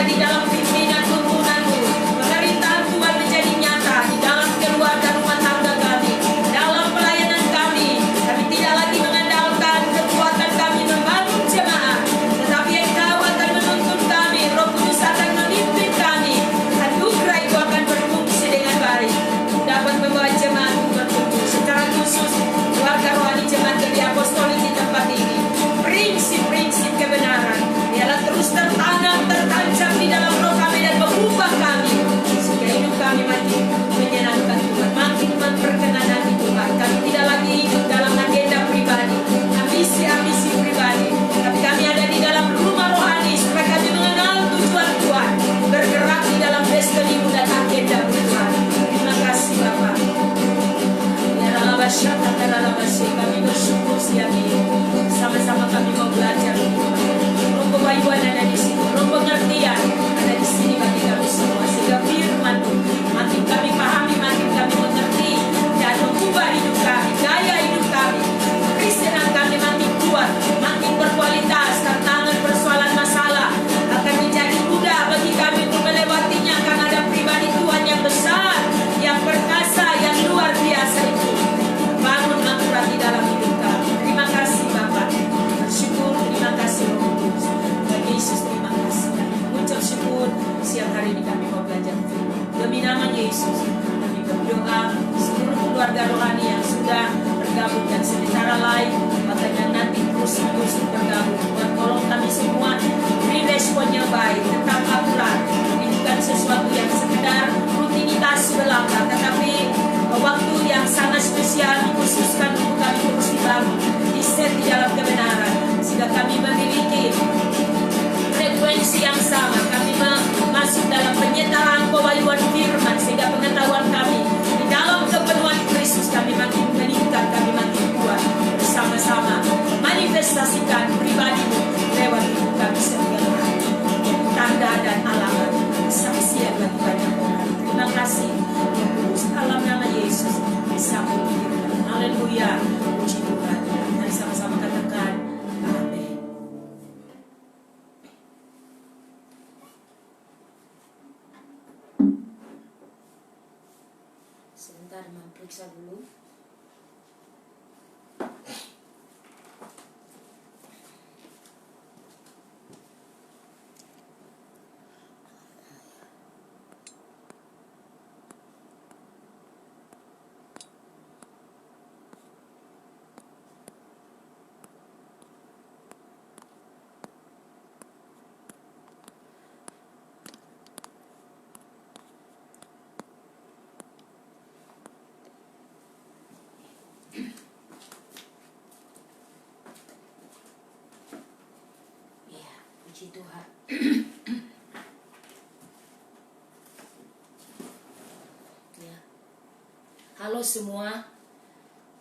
di dalam pimpinan turunanmu. Pemerintahan Tuhan menjadi nyata di dalam keluarga rumah tangga kami, dalam pelayanan kami. Kami tidak lagi mengandalkan kekuatan kami membangun jemaah, tetapi Engkau akan menuntun kami. Roh Kudus akan memimpin kami. Anugerah itu akan berfungsi dengan baik, dapat membawa jemaat bertumbuh. Secara khusus keluarga rohani jemaat Gereja Apostolik di tempat ini, prinsip-prinsip kebenaran biarlah terus tertanam, tertancap di dalam roh kami dan mengubah kami, sehingga hidup kami makin menyenangkan Tuhan, makin memperkenan hati Tuhan. Kami tidak lagi hidup dalam agenda pribadi, ambisi-ambisi pribadi, tapi kami ada di dalam rumah rohani supaya kami mengenal tujuan Tuhan, bergerak di dalam destinimu dan agenda Tuhan. Terima kasih Bapak. Kami bersyukur siang ini. Sama-sama kami mau belajar. Roh kebayuan ada di sini, roh pengertian ada di sini bagi kami semua. Sehingga firman makin kami pahami, makin kami mengerti dan mengubah hidup kami, gaya hidup kami. Kristenan kami makin kuat, makin berkualitas. Tantangan persoalan masalah akan menjadi mudah bagi kami untuk melewatinya, karena ada pribadi Tuhan yang besar, yang perkasa, yang luar biasa itu bangun akurat di dalam hidup kami. Terima kasih Bapak. Bersyukur, terima kasih Roh Kudus. Tuhan Yesus, terima kasih. Ucap syukur siang hari ini kami mau belajar firman. Demi nama Yesus kami berdoa seluruh keluarga rohani yang sudah bergabung dan sementara live, bahkan yang nanti terus bergabung. Tuhan tolong kami semua beri respon yang baik, tetap akurat. Ini bukan sesuatu yang sekedar rutinitas belaka, tetapi waktu yang sangat spesial dikhususkan untuk kami terus dibangun, diset di dalam kebenaran, sehingga kami memiliki frekuensi yang sama. Kami masuk dalam penyetaraan pewahyuan firman, sehingga pengetahuan kami di dalam kepenuhan Kristus kami makin meningkat, kami makin kuat. Bersama-sama manifestasikan pribadimu lewat hidup kami setiap hari, tanda dan alamat kesaksian bagi banyak orang. Terima kasih dalam nama Yesus disambut firman. Haleluya, puji Tuhan. Mari sama-sama katakan amin. Sebentar, periksa dulu. Puji Tuhan. Ya. Halo semua,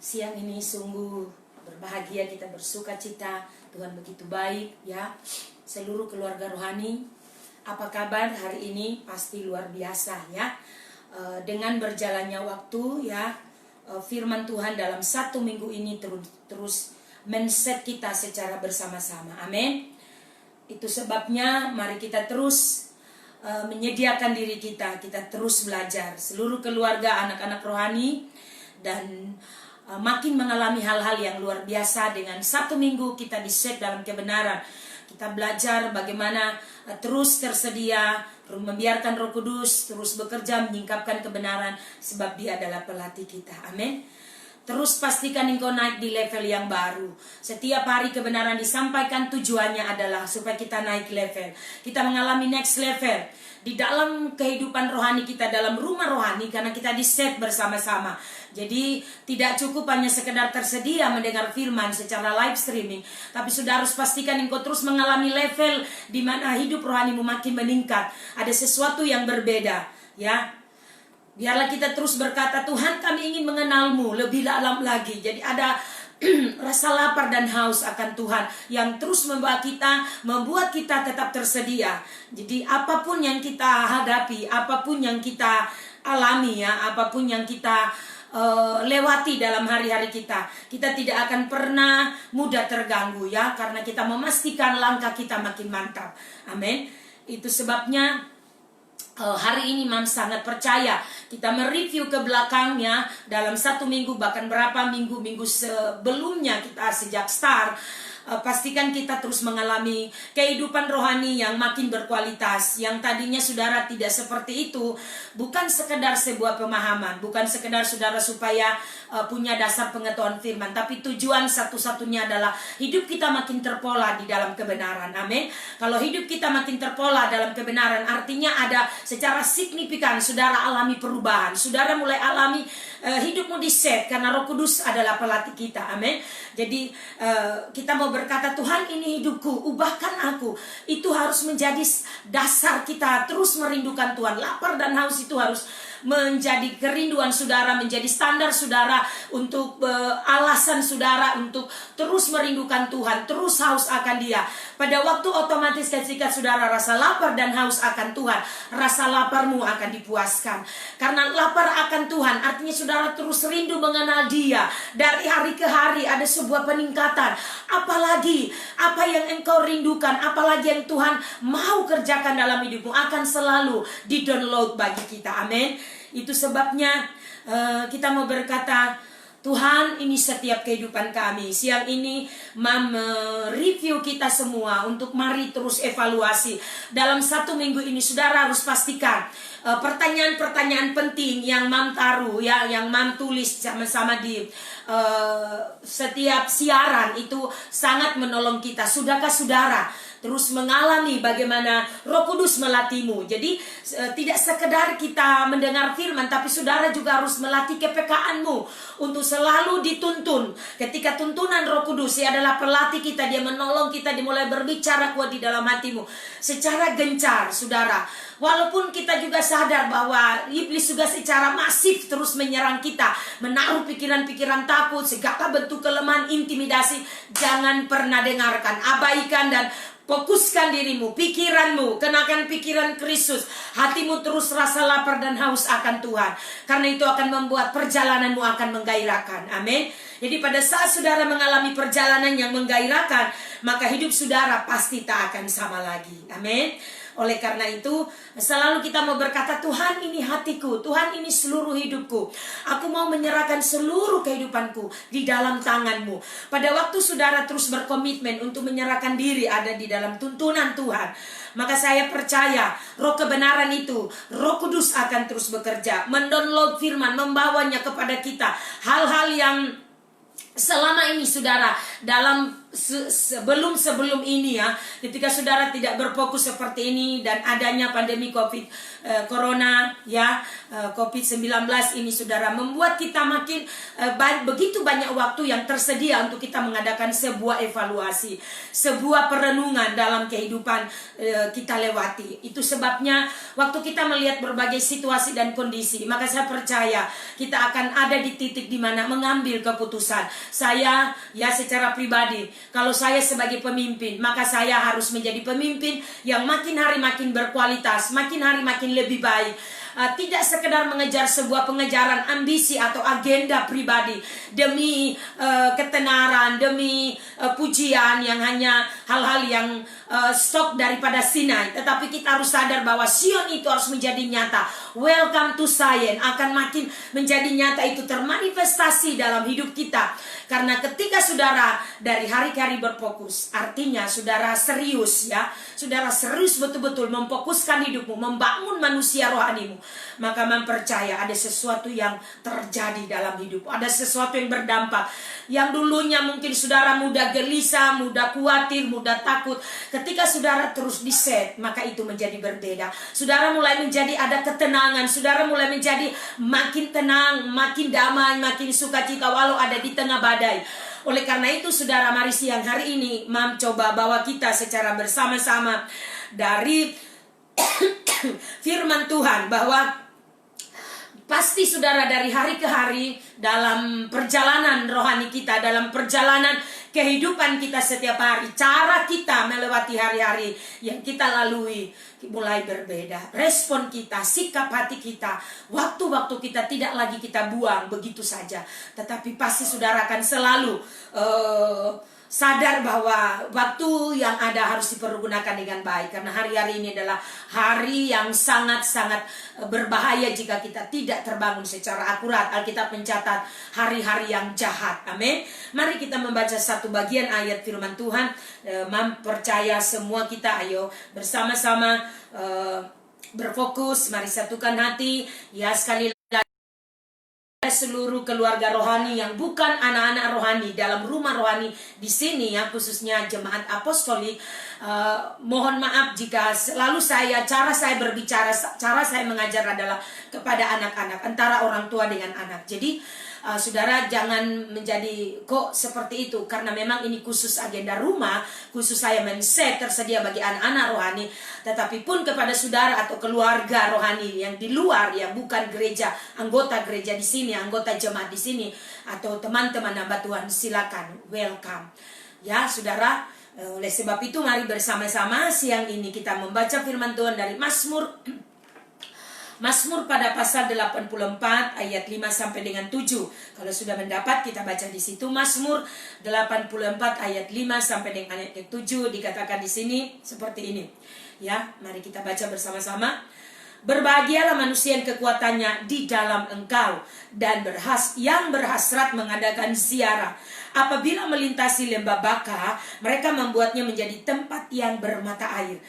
siang ini sungguh berbahagia, kita bersuka cita. Tuhan begitu baik ya. Seluruh keluarga rohani, apa kabar hari ini? Pasti luar biasa ya. Dengan berjalannya waktu ya, firman Tuhan dalam 1 minggu ini terus men-set kita secara bersama-sama. Amin. Itu sebabnya mari kita terus menyediakan diri kita terus belajar. Seluruh keluarga anak-anak rohani dan makin mengalami hal-hal yang luar biasa. Dengan 1 minggu kita di-set dalam kebenaran. Kita belajar bagaimana terus tersedia, membiarkan Roh Kudus terus bekerja menyingkapkan kebenaran, sebab Dia adalah pelatih kita. Amin. Terus pastikan engkau naik di level yang baru. Setiap hari kebenaran disampaikan, tujuannya adalah supaya kita naik level. Kita mengalami next level di dalam kehidupan rohani kita, dalam rumah rohani, karena kita di-set bersama-sama. Jadi tidak cukup hanya sekedar tersedia mendengar firman secara live streaming, tapi sudah harus pastikan engkau terus mengalami level di mana hidup rohanimu makin meningkat. Ada sesuatu yang berbeda, ya. Biarlah kita terus berkata, Tuhan kami ingin mengenalmu lebih dalam lagi. Jadi ada rasa lapar dan haus akan Tuhan yang terus membuat kita tetap tersedia. Jadi apapun yang kita hadapi, apapun yang kita alami ya, apapun yang kita lewati dalam hari-hari kita tidak akan pernah mudah terganggu ya, karena kita memastikan langkah kita makin mantap. Amin. Itu sebabnya hari ini Mam sangat percaya kita mereview ke belakangnya dalam 1 minggu, bahkan berapa minggu-minggu sebelumnya kita sejak start. Pastikan kita terus mengalami kehidupan rohani yang makin berkualitas. Yang tadinya saudara tidak seperti itu, bukan sekedar sebuah pemahaman, bukan sekedar saudara supaya punya dasar pengetahuan firman, tapi tujuan satu-satunya adalah hidup kita makin terpola di dalam kebenaran. Amin. Kalau hidup kita makin terpola dalam kebenaran, artinya ada secara signifikan saudara alami perubahan. Saudara mulai alami hidupmu diset karena Roh Kudus adalah pelatih kita. Amin. Jadi kita mau berkata, Tuhan ini hidupku, ubahkan aku. Itu harus menjadi dasar kita terus merindukan Tuhan. Lapar dan haus itu harus menjadi kerinduan saudara, menjadi standar saudara, untuk alasan saudara untuk terus merindukan Tuhan, terus haus akan Dia. Pada waktu otomatis ketika saudara rasa lapar dan haus akan Tuhan, rasa laparmu akan dipuaskan. Karena lapar akan Tuhan artinya saudara terus rindu mengenal Dia. Dari hari ke hari ada sebuah peningkatan. Apalagi apa yang engkau rindukan, apalagi yang Tuhan mau kerjakan dalam hidupmu akan selalu di-download bagi kita. Amin. Itu sebabnya kita mau berkata, Tuhan ini setiap kehidupan kami. Siang ini Mam review kita semua untuk mari terus evaluasi. Dalam 1 minggu ini saudara harus pastikan pertanyaan-pertanyaan penting yang Mam taruh ya, yang Mam tulis sama-sama di setiap siaran itu sangat menolong kita. Sudahkah saudara terus mengalami bagaimana Roh Kudus melatihmu? Jadi tidak sekedar kita mendengar firman, tapi saudara juga harus melatih kepekaanmu untuk selalu dituntun. Ketika tuntunan Roh Kudus, Dia adalah pelatih kita, Dia menolong kita, Dia mulai berbicara kuat di dalam hatimu secara gencar, saudara. Walaupun kita juga sadar bahwa iblis juga secara masif terus menyerang kita, menaruh pikiran-pikiran takut, segala bentuk kelemahan, intimidasi, jangan pernah dengarkan, abaikan dan fokuskan dirimu, pikiranmu, kenakan pikiran Kristus. Hatimu terus rasa lapar dan haus akan Tuhan. Karena itu akan membuat perjalananmu akan menggairahkan. Amin. Jadi pada saat saudara mengalami perjalanan yang menggairahkan, maka hidup saudara pasti tak akan sama lagi. Amin. Oleh karena itu selalu kita mau berkata, Tuhan ini hatiku, Tuhan ini seluruh hidupku. Aku mau menyerahkan seluruh kehidupanku di dalam tangan-Mu. Pada waktu saudara terus berkomitmen untuk menyerahkan diri ada di dalam tuntunan Tuhan, maka saya percaya roh kebenaran itu, Roh Kudus akan terus bekerja, mendownload firman, membawanya kepada kita. Hal-hal yang selama ini saudara dalam sebelum ini ya, ketika saudara tidak berfokus seperti ini dan adanya pandemi Corona ya, COVID-19 ini saudara membuat kita makin begitu banyak waktu yang tersedia untuk kita mengadakan sebuah evaluasi, sebuah perenungan dalam kehidupan kita lewati. Itu sebabnya waktu kita melihat berbagai situasi dan kondisi, maka saya percaya kita akan ada di titik di mana mengambil keputusan. Saya ya secara pribadi, kalau saya sebagai pemimpin, maka saya harus menjadi pemimpin yang makin hari makin berkualitas, makin hari makin lebih baik. Tidak sekedar mengejar sebuah pengejaran ambisi atau agenda pribadi demi ketenaran, demi pujian yang hanya hal-hal yang stok daripada Sinai. Tetapi kita harus sadar bahwa Sion itu harus menjadi nyata. Welcome to Zion akan makin menjadi nyata, itu termanifestasi dalam hidup kita. Karena ketika saudara dari hari ke hari berfokus, artinya saudara serius ya, saudara serius betul-betul memfokuskan hidupmu, membangun manusia rohanimu, maka mempercaya ada sesuatu yang terjadi dalam hidup, ada sesuatu yang berdampak. Yang dulunya mungkin saudara mudah gelisah, mudah khawatir, mudah takut, ketika saudara terus diset, maka itu menjadi berbeda. Saudara mulai menjadi ada ketenangan, saudara mulai menjadi makin tenang, makin damai, makin sukacita walau ada di tengah badai. Oleh karena itu saudara, mari siang hari ini Mam coba bawa kita secara bersama-sama dari firman Tuhan, bahwa pasti saudara dari hari ke hari dalam perjalanan rohani kita, dalam perjalanan kehidupan kita setiap hari, cara kita melewati hari-hari yang kita lalui mulai berbeda. Respon kita, sikap hati kita, waktu-waktu kita tidak lagi kita buang begitu saja, tetapi pasti saudara akan selalu sadar bahwa waktu yang ada harus dipergunakan dengan baik. Karena hari-hari ini adalah hari yang sangat-sangat berbahaya jika kita tidak terbangun secara akurat. Alkitab mencatat hari-hari yang jahat. Amin. Mari kita membaca satu bagian ayat firman Tuhan. Percaya semua kita, ayo bersama-sama berfokus. Mari satukan hati. Ya, sekali seluruh keluarga rohani yang bukan anak-anak rohani dalam rumah rohani di sini, ya, khususnya jemaat apostolik, mohon maaf jika selalu cara saya berbicara, cara saya mengajar adalah kepada anak-anak, antara orang tua dengan anak. Jadi saudara jangan menjadi kok seperti itu, karena memang ini khusus agenda rumah, khusus saya men-set tersedia bagi anak-anak rohani. Tetapi pun kepada saudara atau keluarga rohani yang di luar, yang bukan gereja, anggota gereja di sini, anggota jemaat di sini, atau teman-teman hamba Tuhan, silakan, welcome. Ya saudara, oleh sebab itu mari bersama-sama siang ini kita membaca firman Tuhan dari Mazmur pada pasal 84 ayat 5 sampai dengan 7. Kalau sudah mendapat, kita baca di situ. Mazmur 84 ayat 5 sampai dengan ayat 7 dikatakan di sini seperti ini. Ya, mari kita baca bersama-sama. Berbahagialah manusia yang kekuatannya di dalam Engkau, dan yang berhasrat mengadakan ziarah. Apabila melintasi lembah Baka, mereka membuatnya menjadi tempat yang bermata air.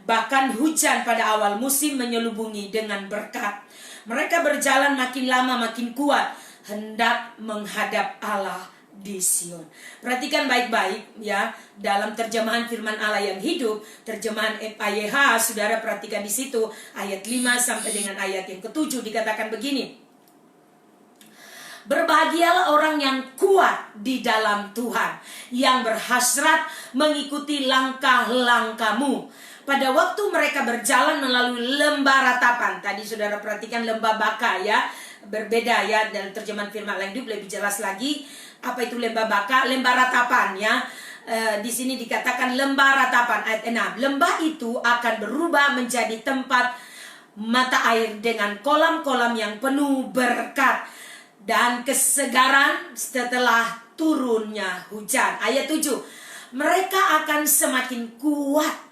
Bahkan hujan pada awal musim menyelubungi dengan berkat. Mereka berjalan makin lama makin kuat, hendak menghadap Allah di Sion. Perhatikan baik-baik ya, dalam terjemahan firman Allah yang hidup, terjemahan FAYH, saudara perhatikan di situ ayat 5 sampai dengan ayat yang ke-7 dikatakan begini. Berbahagialah orang yang kuat di dalam Tuhan, yang berhasrat mengikuti langkah-langkahmu. Pada waktu mereka berjalan melalui lembah ratapan, tadi saudara perhatikan lembah Baka ya, berbeda ya, dalam terjemahan firman Allah hidup lebih jelas lagi. Apa itu lembah Baka? Lembah ratapan ya. Di sini dikatakan lembah ratapan ayat 6. Lembah itu akan berubah menjadi tempat mata air dengan kolam-kolam yang penuh berkat dan kesegaran setelah turunnya hujan. Ayat 7. Mereka akan semakin kuat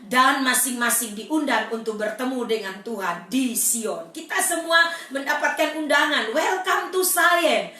dan masing-masing diundang untuk bertemu dengan Tuhan di Sion. Kita semua mendapatkan undangan. Welcome to Zion.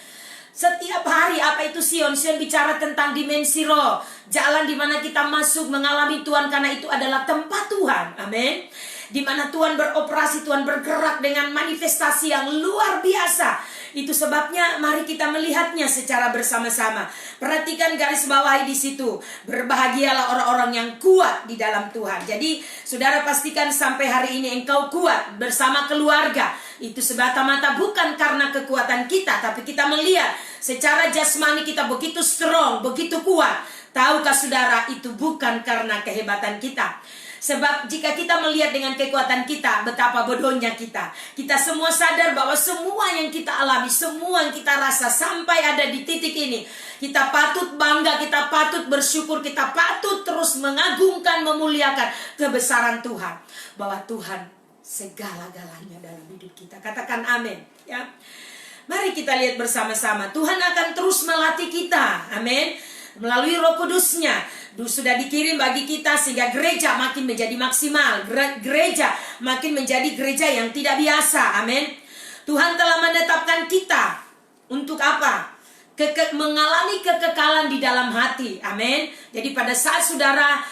Setiap hari, apa itu Sion? Sion bicara tentang dimensi roh, jalan di mana kita masuk mengalami Tuhan, karena itu adalah tempat Tuhan. Amin. Di mana Tuhan beroperasi, Tuhan bergerak dengan manifestasi yang luar biasa. Itu sebabnya mari kita melihatnya secara bersama-sama. Perhatikan garis bawahi di situ. Berbahagialah orang-orang yang kuat di dalam Tuhan. Jadi saudara pastikan sampai hari ini engkau kuat bersama keluarga. Itu semata-mata bukan karena kekuatan kita, tapi kita melihat secara jasmani kita begitu strong, begitu kuat. Tahukah saudara, itu bukan karena kehebatan kita. Sebab jika kita melihat dengan kekuatan kita, betapa bodohnya kita. Kita semua sadar bahwa semua yang kita alami, semua yang kita rasa sampai ada di titik ini, kita patut bangga, kita patut bersyukur, kita patut terus mengagungkan, memuliakan kebesaran Tuhan. Bahwa Tuhan segala-galanya dalam hidup kita. Katakan amin ya. Mari kita lihat bersama-sama. Tuhan akan terus melatih kita. Amin. Melalui Roh Kudus-Nya sudah dikirim bagi kita, sehingga gereja makin menjadi maksimal, gereja makin menjadi gereja yang tidak biasa. Amin. Tuhan telah menetapkan kita untuk apa? Mengalami kekekalan di dalam hati. Amin. Jadi pada saat saudara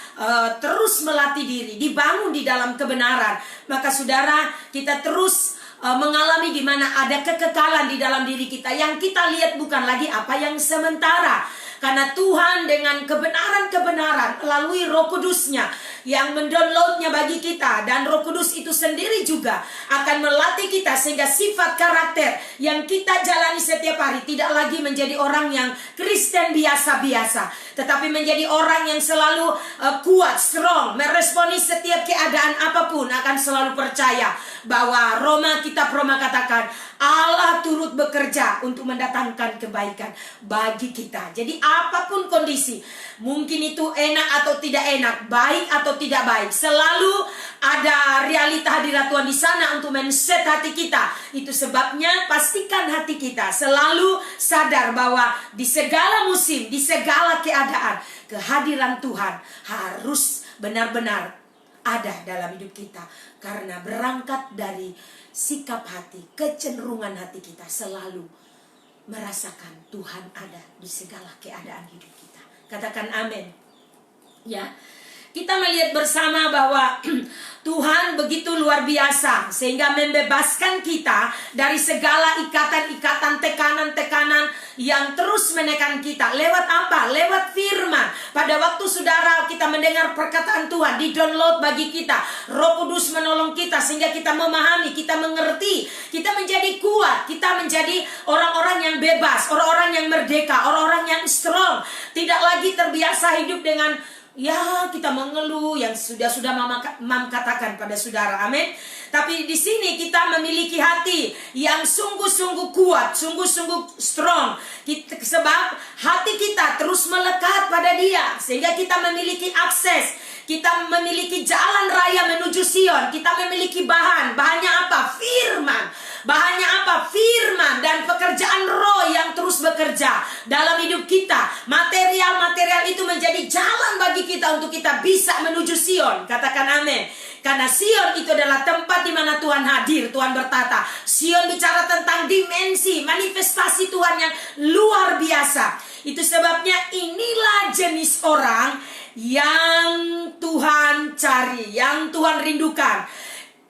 terus melatih diri, dibangun di dalam kebenaran, maka saudara kita terus mengalami di mana ada kekekalan di dalam diri kita. Yang kita lihat bukan lagi apa yang sementara, karena Tuhan dengan kebenaran-kebenaran melalui Roh Kudus-Nya yang mendownloadnya bagi kita, dan Roh Kudus itu sendiri juga akan melatih kita sehingga sifat karakter yang kita jalani setiap hari tidak lagi menjadi orang yang Kristen biasa-biasa, tetapi menjadi orang yang selalu kuat, strong, meresponi setiap keadaan apapun, akan selalu percaya bahwa Kitab Roma katakan Allah turut bekerja untuk mendatangkan kebaikan bagi kita. Jadi apapun kondisi, mungkin itu enak atau tidak enak, baik atau tidak baik, selalu ada realita hadirat Tuhan di sana untuk men-set hati kita. Itu sebabnya pastikan hati kita selalu sadar bahwa di segala musim, di segala keadaan, kehadiran Tuhan harus benar-benar ada dalam hidup kita. Karena berangkat dari sikap hati, kecenderungan hati kita selalu merasakan Tuhan ada di segala keadaan hidup kita. Katakan amin. Ya, kita melihat bersama bahwa Tuhan begitu luar biasa sehingga membebaskan kita dari segala ikatan-ikatan, tekanan-tekanan yang terus menekan kita. Lewat apa? Lewat firman. Pada waktu saudara kita mendengar perkataan Tuhan, di-download bagi kita. Roh Kudus menolong kita sehingga kita memahami, kita mengerti, kita menjadi kuat, kita menjadi orang-orang yang bebas, orang-orang yang merdeka, orang-orang yang strong. Tidak lagi terbiasa hidup dengan kita mengeluh yang sudah Mam katakan pada saudara, amin. Tapi di sini kita memiliki hati yang sungguh-sungguh kuat, sungguh-sungguh strong. Sebab hati kita terus melekat pada Dia sehingga kita memiliki akses. Kita memiliki jalan raya menuju Sion. Kita memiliki bahannya apa? Firman. Bahannya apa? Firman dan pekerjaan roh yang terus bekerja dalam hidup kita. Material-material itu menjadi jalan bagi kita untuk kita bisa menuju Sion. Katakan amin. Karena Sion itu adalah tempat di mana Tuhan hadir, Tuhan bertata. Sion bicara tentang dimensi, manifestasi Tuhan yang luar biasa. Itu sebabnya inilah jenis orang yang Tuhan cari, yang Tuhan rindukan.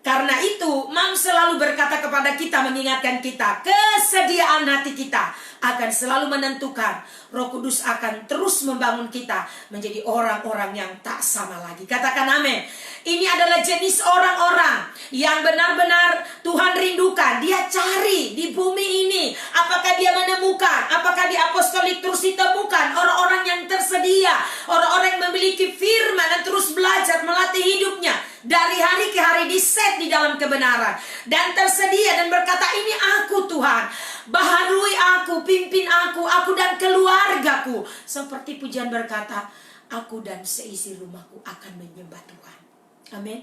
Karena itu, Mam selalu berkata kepada kita, mengingatkan kita, kesediaan hati kita akan selalu menentukan. Roh Kudus akan terus membangun kita menjadi orang-orang yang tak sama lagi. Katakan amin. Ini adalah jenis orang-orang yang benar-benar Tuhan rindukan. Dia cari di bumi ini. Apakah dia menemukan? Apakah di apostolik terus ditemukan orang-orang yang tersedia, orang-orang yang memiliki firman dan terus belajar melatih hidupnya dari hari ke hari, diset di dalam kebenaran dan tersedia dan berkata, ini aku Tuhan, baharui aku, pimpin aku dan keluargaku. Seperti pujian berkata, aku dan seisi rumahku akan menyembah Tuhan. Amin.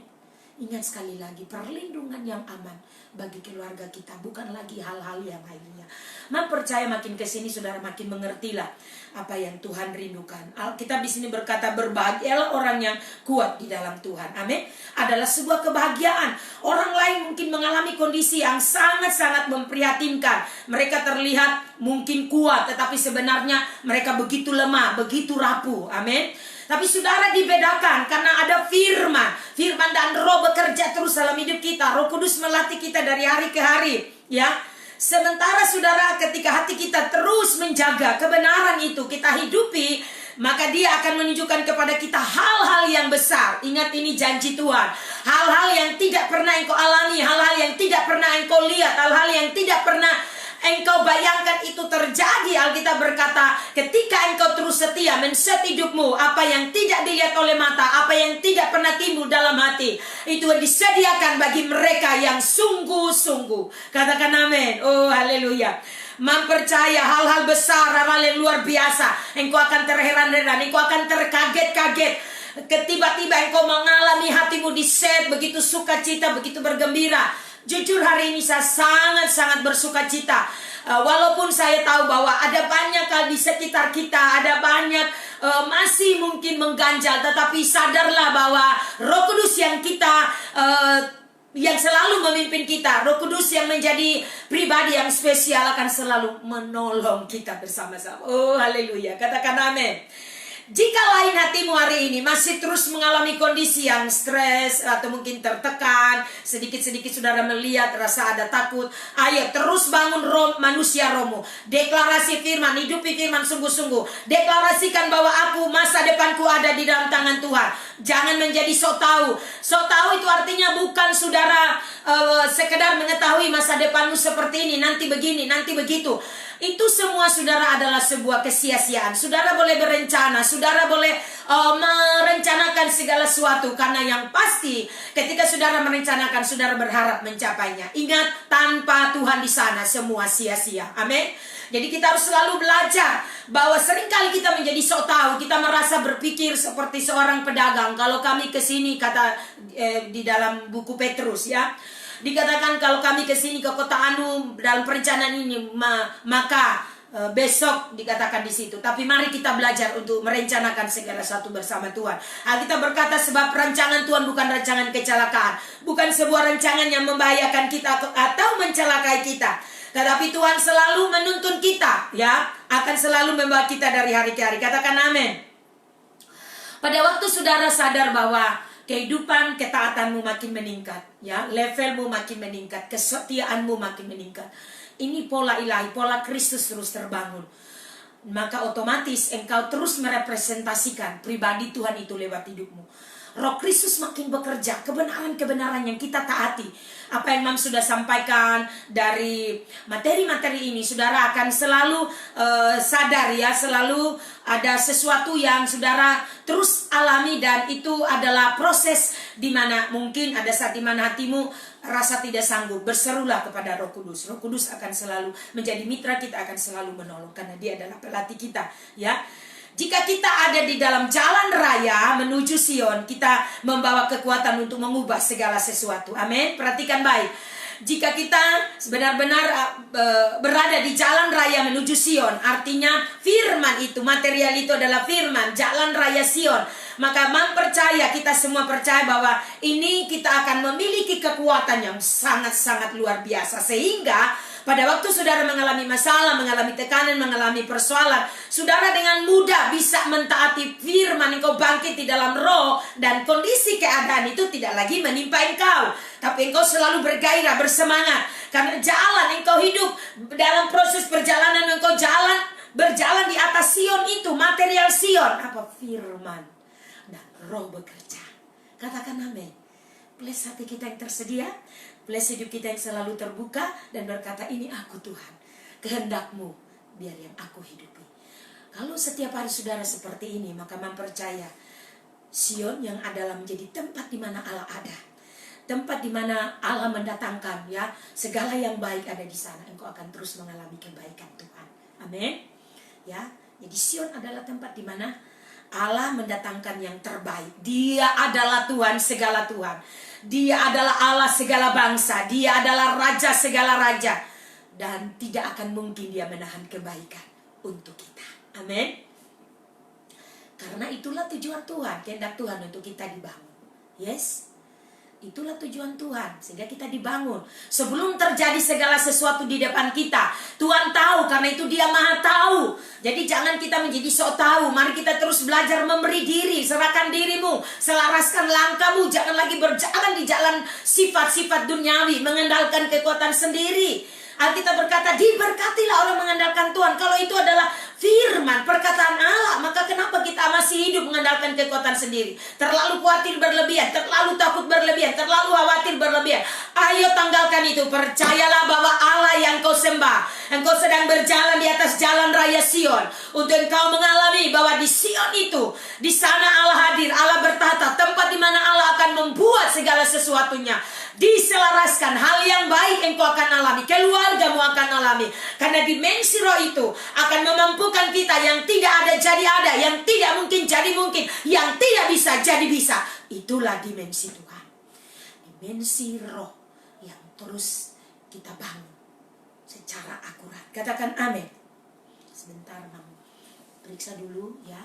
Ingat sekali lagi, perlindungan yang aman bagi keluarga kita, bukan lagi hal-hal yang lainnya. Mam percaya makin kesini saudara makin mengertilah apa yang Tuhan rindukan. Alkitab di sini berkata, berbahagialah orang yang kuat di dalam Tuhan. Amin. Adalah sebuah kebahagiaan. Orang lain mungkin mengalami kondisi yang sangat-sangat memprihatinkan. Mereka terlihat mungkin kuat, tetapi sebenarnya mereka begitu lemah, begitu rapuh. Amin. Tapi saudara dibedakan karena ada firman. Firman dan roh bekerja terus dalam hidup kita. Roh Kudus melatih kita dari hari ke hari. Ya. Sementara saudara ketika hati kita terus menjaga kebenaran itu kita hidupi, maka Dia akan menunjukkan kepada kita hal-hal yang besar. Ingat, ini janji Tuhan. Hal-hal yang tidak pernah engkau alami, hal-hal yang tidak pernah engkau lihat, hal-hal yang tidak pernah engkau bayangkan itu terjadi. Alkitab berkata, ketika engkau terus setia men-set hidupmu, apa yang tidak dilihat oleh mata, apa yang tidak pernah timbul dalam hati, itu disediakan bagi mereka yang sungguh-sungguh. Katakan amin. Oh haleluya. Mempercaya hal-hal besar, hal-hal yang luar biasa. Engkau akan terheran-heran, engkau akan terkaget-kaget. Tiba-tiba engkau mengalami hatimu diset, begitu sukacita, begitu bergembira. Jujur hari ini saya sangat-sangat bersuka cita. Walaupun saya tahu bahwa ada banyak di sekitar kita, ada banyak masih mungkin mengganjal, tetapi sadarlah bahwa Roh Kudus yang kita yang selalu memimpin kita, Roh Kudus yang menjadi pribadi yang spesial akan selalu menolong kita bersama-sama. Oh haleluya, katakan amin. Jika lain hatimu hari ini masih terus mengalami kondisi yang stres atau mungkin tertekan, sedikit-sedikit saudara melihat rasa ada takut, ayo terus bangun manusia rohmu. Deklarasi firman, hidupi firman sungguh-sungguh. Deklarasikan bahwa aku, masa depanku ada di dalam tangan Tuhan. Jangan menjadi sok tahu. Sok tahu itu artinya bukan saudara sekedar mengetahui masa depanmu seperti ini, nanti begini, nanti begitu. Itu semua saudara adalah sebuah kesia-siaan. Saudara boleh berencana, saudara boleh merencanakan segala sesuatu, karena yang pasti ketika saudara saudara merencanakan, saudara berharap mencapainya. Ingat, tanpa Tuhan di sana semua sia-sia. Amin. Jadi kita harus selalu belajar bahwa seringkali kita menjadi sok tahu, kita merasa berpikir seperti seorang pedagang. Kalau kami ke sini, kata di dalam buku Petrus ya, dikatakan kalau kami ke sini ke kota Anu dalam perencanaan ini, maka besok dikatakan di situ. Tapi mari kita belajar untuk merencanakan segala sesuatu bersama Tuhan. Kita berkata sebab rancangan Tuhan bukan rancangan kecelakaan, bukan sebuah rancangan yang membahayakan kita atau mencelakai kita. Tetapi Tuhan selalu menuntun kita, ya, akan selalu membawa kita dari hari ke hari. Katakan amin. Pada waktu saudara sadar bahwa kehidupan ketaatanmu makin meningkat, ya, levelmu makin meningkat, kesetiaanmu makin meningkat. Ini pola ilahi, pola Kristus terus terbangun. Maka otomatis engkau terus merepresentasikan pribadi Tuhan itu lewat hidupmu. Roh Kristus makin bekerja, kebenaran-kebenaran yang kita taati. Apa yang Mam sudah sampaikan dari materi-materi ini, saudara akan selalu sadar ya, selalu ada sesuatu yang saudara terus alami, dan itu adalah proses di mana mungkin ada saat di mana hatimu rasa tidak sanggup. Berserulah kepada Roh Kudus. Roh Kudus akan selalu menjadi mitra kita, akan selalu menolong karena Dia adalah pelatih kita, ya. Jika kita ada di dalam jalan raya menuju Sion, kita membawa kekuatan untuk mengubah segala sesuatu. Amin. Perhatikan baik. Jika kita benar-benar berada di jalan raya menuju Sion, artinya firman itu, material itu adalah firman, jalan raya Sion. Maka Mam percaya, kita semua percaya bahwa ini kita akan memiliki kekuatan yang sangat-sangat luar biasa. Sehingga pada waktu saudara mengalami masalah, mengalami tekanan, mengalami persoalan, saudara dengan mudah bisa mentaati firman. Engkau bangkit di dalam roh, dan kondisi keadaan itu tidak lagi menimpa engkau, tapi engkau selalu bergairah, bersemangat. Karena jalan engkau hidup dalam proses perjalanan, engkau berjalan di atas Sion itu, material Sion. Apa? Firman dan roh bekerja. Katakan amin. Bless hati kita yang tersedia, bless hidup kita yang selalu terbuka, dan berkata, ini aku Tuhan, kehendak-Mu biar yang aku hidupi. Kalau setiap hari saudara seperti ini, maka mempercaya Sion yang adalah menjadi tempat di mana Allah ada, tempat di mana Allah mendatangkan, ya, segala yang baik ada di sana. Engkau akan terus mengalami kebaikan Tuhan. Amin. Ya, jadi Sion adalah tempat di mana Allah mendatangkan yang terbaik. Dia adalah Tuhan segala Tuhan. Dia adalah Allah segala bangsa. Dia adalah Raja segala raja. Dan tidak akan mungkin Dia menahan kebaikan untuk kita. Amin. Karena itulah tujuan Tuhan, kehendak Tuhan untuk kita dibangun. Yes. Itulah tujuan Tuhan, sehingga kita dibangun. Sebelum terjadi segala sesuatu di depan kita, Tuhan tahu, karena itu Dia Maha Tahu. Jadi jangan kita menjadi sok tahu. Mari kita terus belajar memberi diri. Serahkan dirimu, selaraskan langkahmu. Jangan lagi berjalan di jalan sifat-sifat duniawi, mengandalkan kekuatan sendiri. Alkitab berkata, diberkatilah orang mengandalkan Tuhan. Kalau itu adalah firman, perkataan Allah, maka kenapa kita masih hidup mengandalkan kekuatan sendiri? Terlalu khawatir berlebihan, terlalu takut berlebihan, terlalu khawatir berlebihan. Ayo tanggalkan itu. Percayalah bahwa Allah yang kau sembah, engkau sedang berjalan di atas jalan raya Sion. Untuk engkau mengalami bahwa di Sion itu, di sana Allah hadir, Allah bertata, tempat di mana Allah akan membuat segala sesuatunya diselaraskan. Hal yang baik engkau akan alami, keluargamu akan alami. Karena dimensi roh itu akan memampukan kita. Yang tidak ada jadi ada, yang tidak mungkin jadi mungkin, yang tidak bisa jadi bisa. Itulah dimensi Tuhan, dimensi roh yang terus kita bangun secara akurat. Katakan amin. Sebentar, Mam, periksa dulu ya.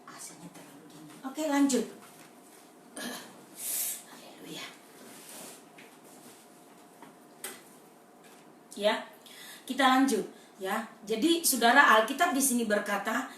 AC-nya terlalu dingin. Oke, lanjut. Haleluya. Ya, kita lanjut ya. Jadi saudara, Alkitab di sini berkata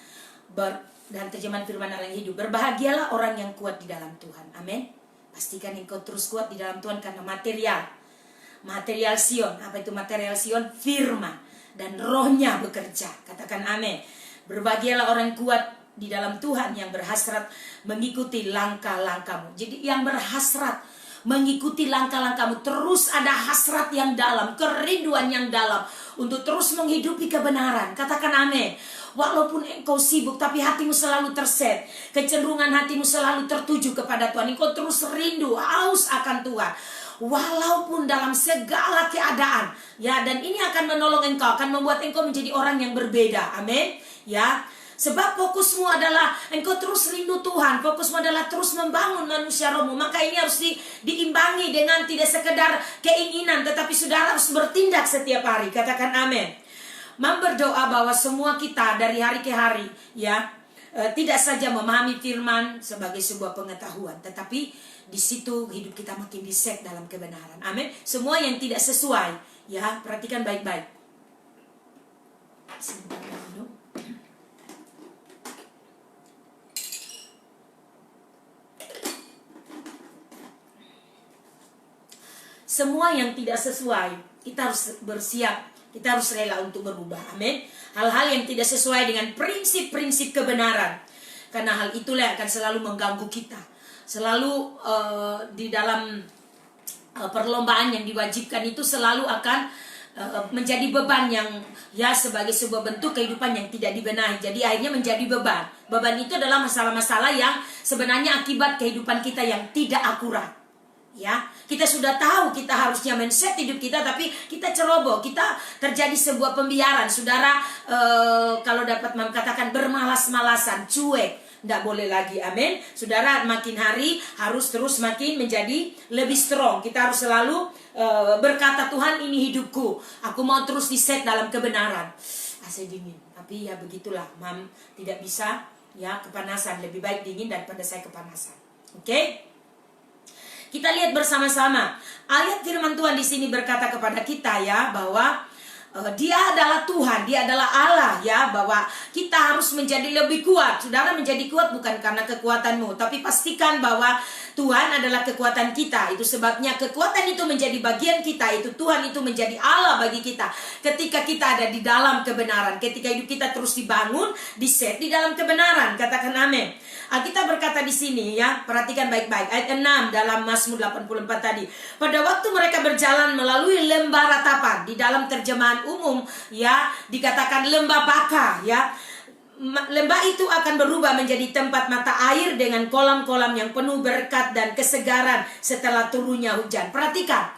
dan terjemahan firman Allah yang hidup, berbahagialah orang yang kuat di dalam Tuhan. Amin. Pastikan engkau terus kuat di dalam Tuhan karena material Sion. Apa itu material Sion? Firman dan rohnya bekerja. Katakan amin. Berbahagialah orang kuat di dalam Tuhan yang berhasrat mengikuti langkah-langkahmu. Jadi yang berhasrat mengikuti langkah-langkahmu, terus ada hasrat yang dalam, kerinduan yang dalam untuk terus menghidupi kebenaran. Katakan amin. Walaupun engkau sibuk, tapi hatimu selalu terset, kecenderungan hatimu selalu tertuju kepada Tuhan. Engkau terus rindu, haus akan Tuhan. Walaupun dalam segala keadaan, ya, dan ini akan menolong engkau, akan membuat engkau menjadi orang yang berbeda. Amin. Ya, sebab fokusmu adalah engkau terus rindu Tuhan, fokusmu adalah terus membangun manusia rohmu. Maka ini harus diimbangi dengan tidak sekedar keinginan, tetapi saudara harus bertindak setiap hari. Katakan amin. Berdoa bahwa semua kita dari hari ke hari, ya, tidak saja memahami firman sebagai sebuah pengetahuan, tetapi di situ hidup kita makin diset dalam kebenaran. Amin. Semua yang tidak sesuai, ya, perhatikan baik-baik. Semua yang tidak sesuai, kita harus bersiap, kita harus rela untuk berubah. Amin. Hal-hal yang tidak sesuai dengan prinsip-prinsip kebenaran, karena hal itulah yang akan selalu mengganggu kita. Selalu di dalam perlombaan yang diwajibkan itu selalu akan menjadi beban yang, ya, sebagai sebuah bentuk kehidupan yang tidak dibenahi. Jadi akhirnya menjadi beban. Beban itu adalah masalah-masalah yang sebenarnya akibat kehidupan kita yang tidak akurat. Ya, kita sudah tahu kita harusnya men-set hidup kita, tapi kita ceroboh, kita terjadi sebuah pembiaran. Saudara, kalau dapat mengatakan bermalas-malasan, cuek. Tidak boleh lagi, amin. Saudara, makin hari harus terus makin menjadi lebih strong. Kita harus selalu berkata, Tuhan, ini hidupku, aku mau terus diset dalam kebenaran. AC dingin, tapi ya begitulah, Mam, tidak bisa, ya, kepanasan. Lebih baik dingin daripada saya kepanasan. Oke? Kita lihat bersama-sama. Ayat firman Tuhan di sini berkata kepada kita, ya, bahwa Dia adalah Tuhan, Dia adalah Allah, ya, bahwa kita harus menjadi lebih kuat. Saudara, menjadi kuat bukan karena kekuatanmu, tapi pastikan bahwa Tuhan adalah kekuatan kita. Itu sebabnya kekuatan itu menjadi bagian kita. Itu Tuhan itu menjadi Allah bagi kita. Ketika kita ada di dalam kebenaran, ketika hidup kita terus dibangun, diset di dalam kebenaran. Katakan amin. Kita berkata di sini, ya, perhatikan baik-baik ayat 6 dalam Mazmur 84 tadi. Pada waktu mereka berjalan melalui lembah ratapan, di dalam terjemahan umum, ya, dikatakan lembah baka, ya. Lembah itu akan berubah menjadi tempat mata air dengan kolam-kolam yang penuh berkat dan kesegaran setelah turunnya hujan. Perhatikan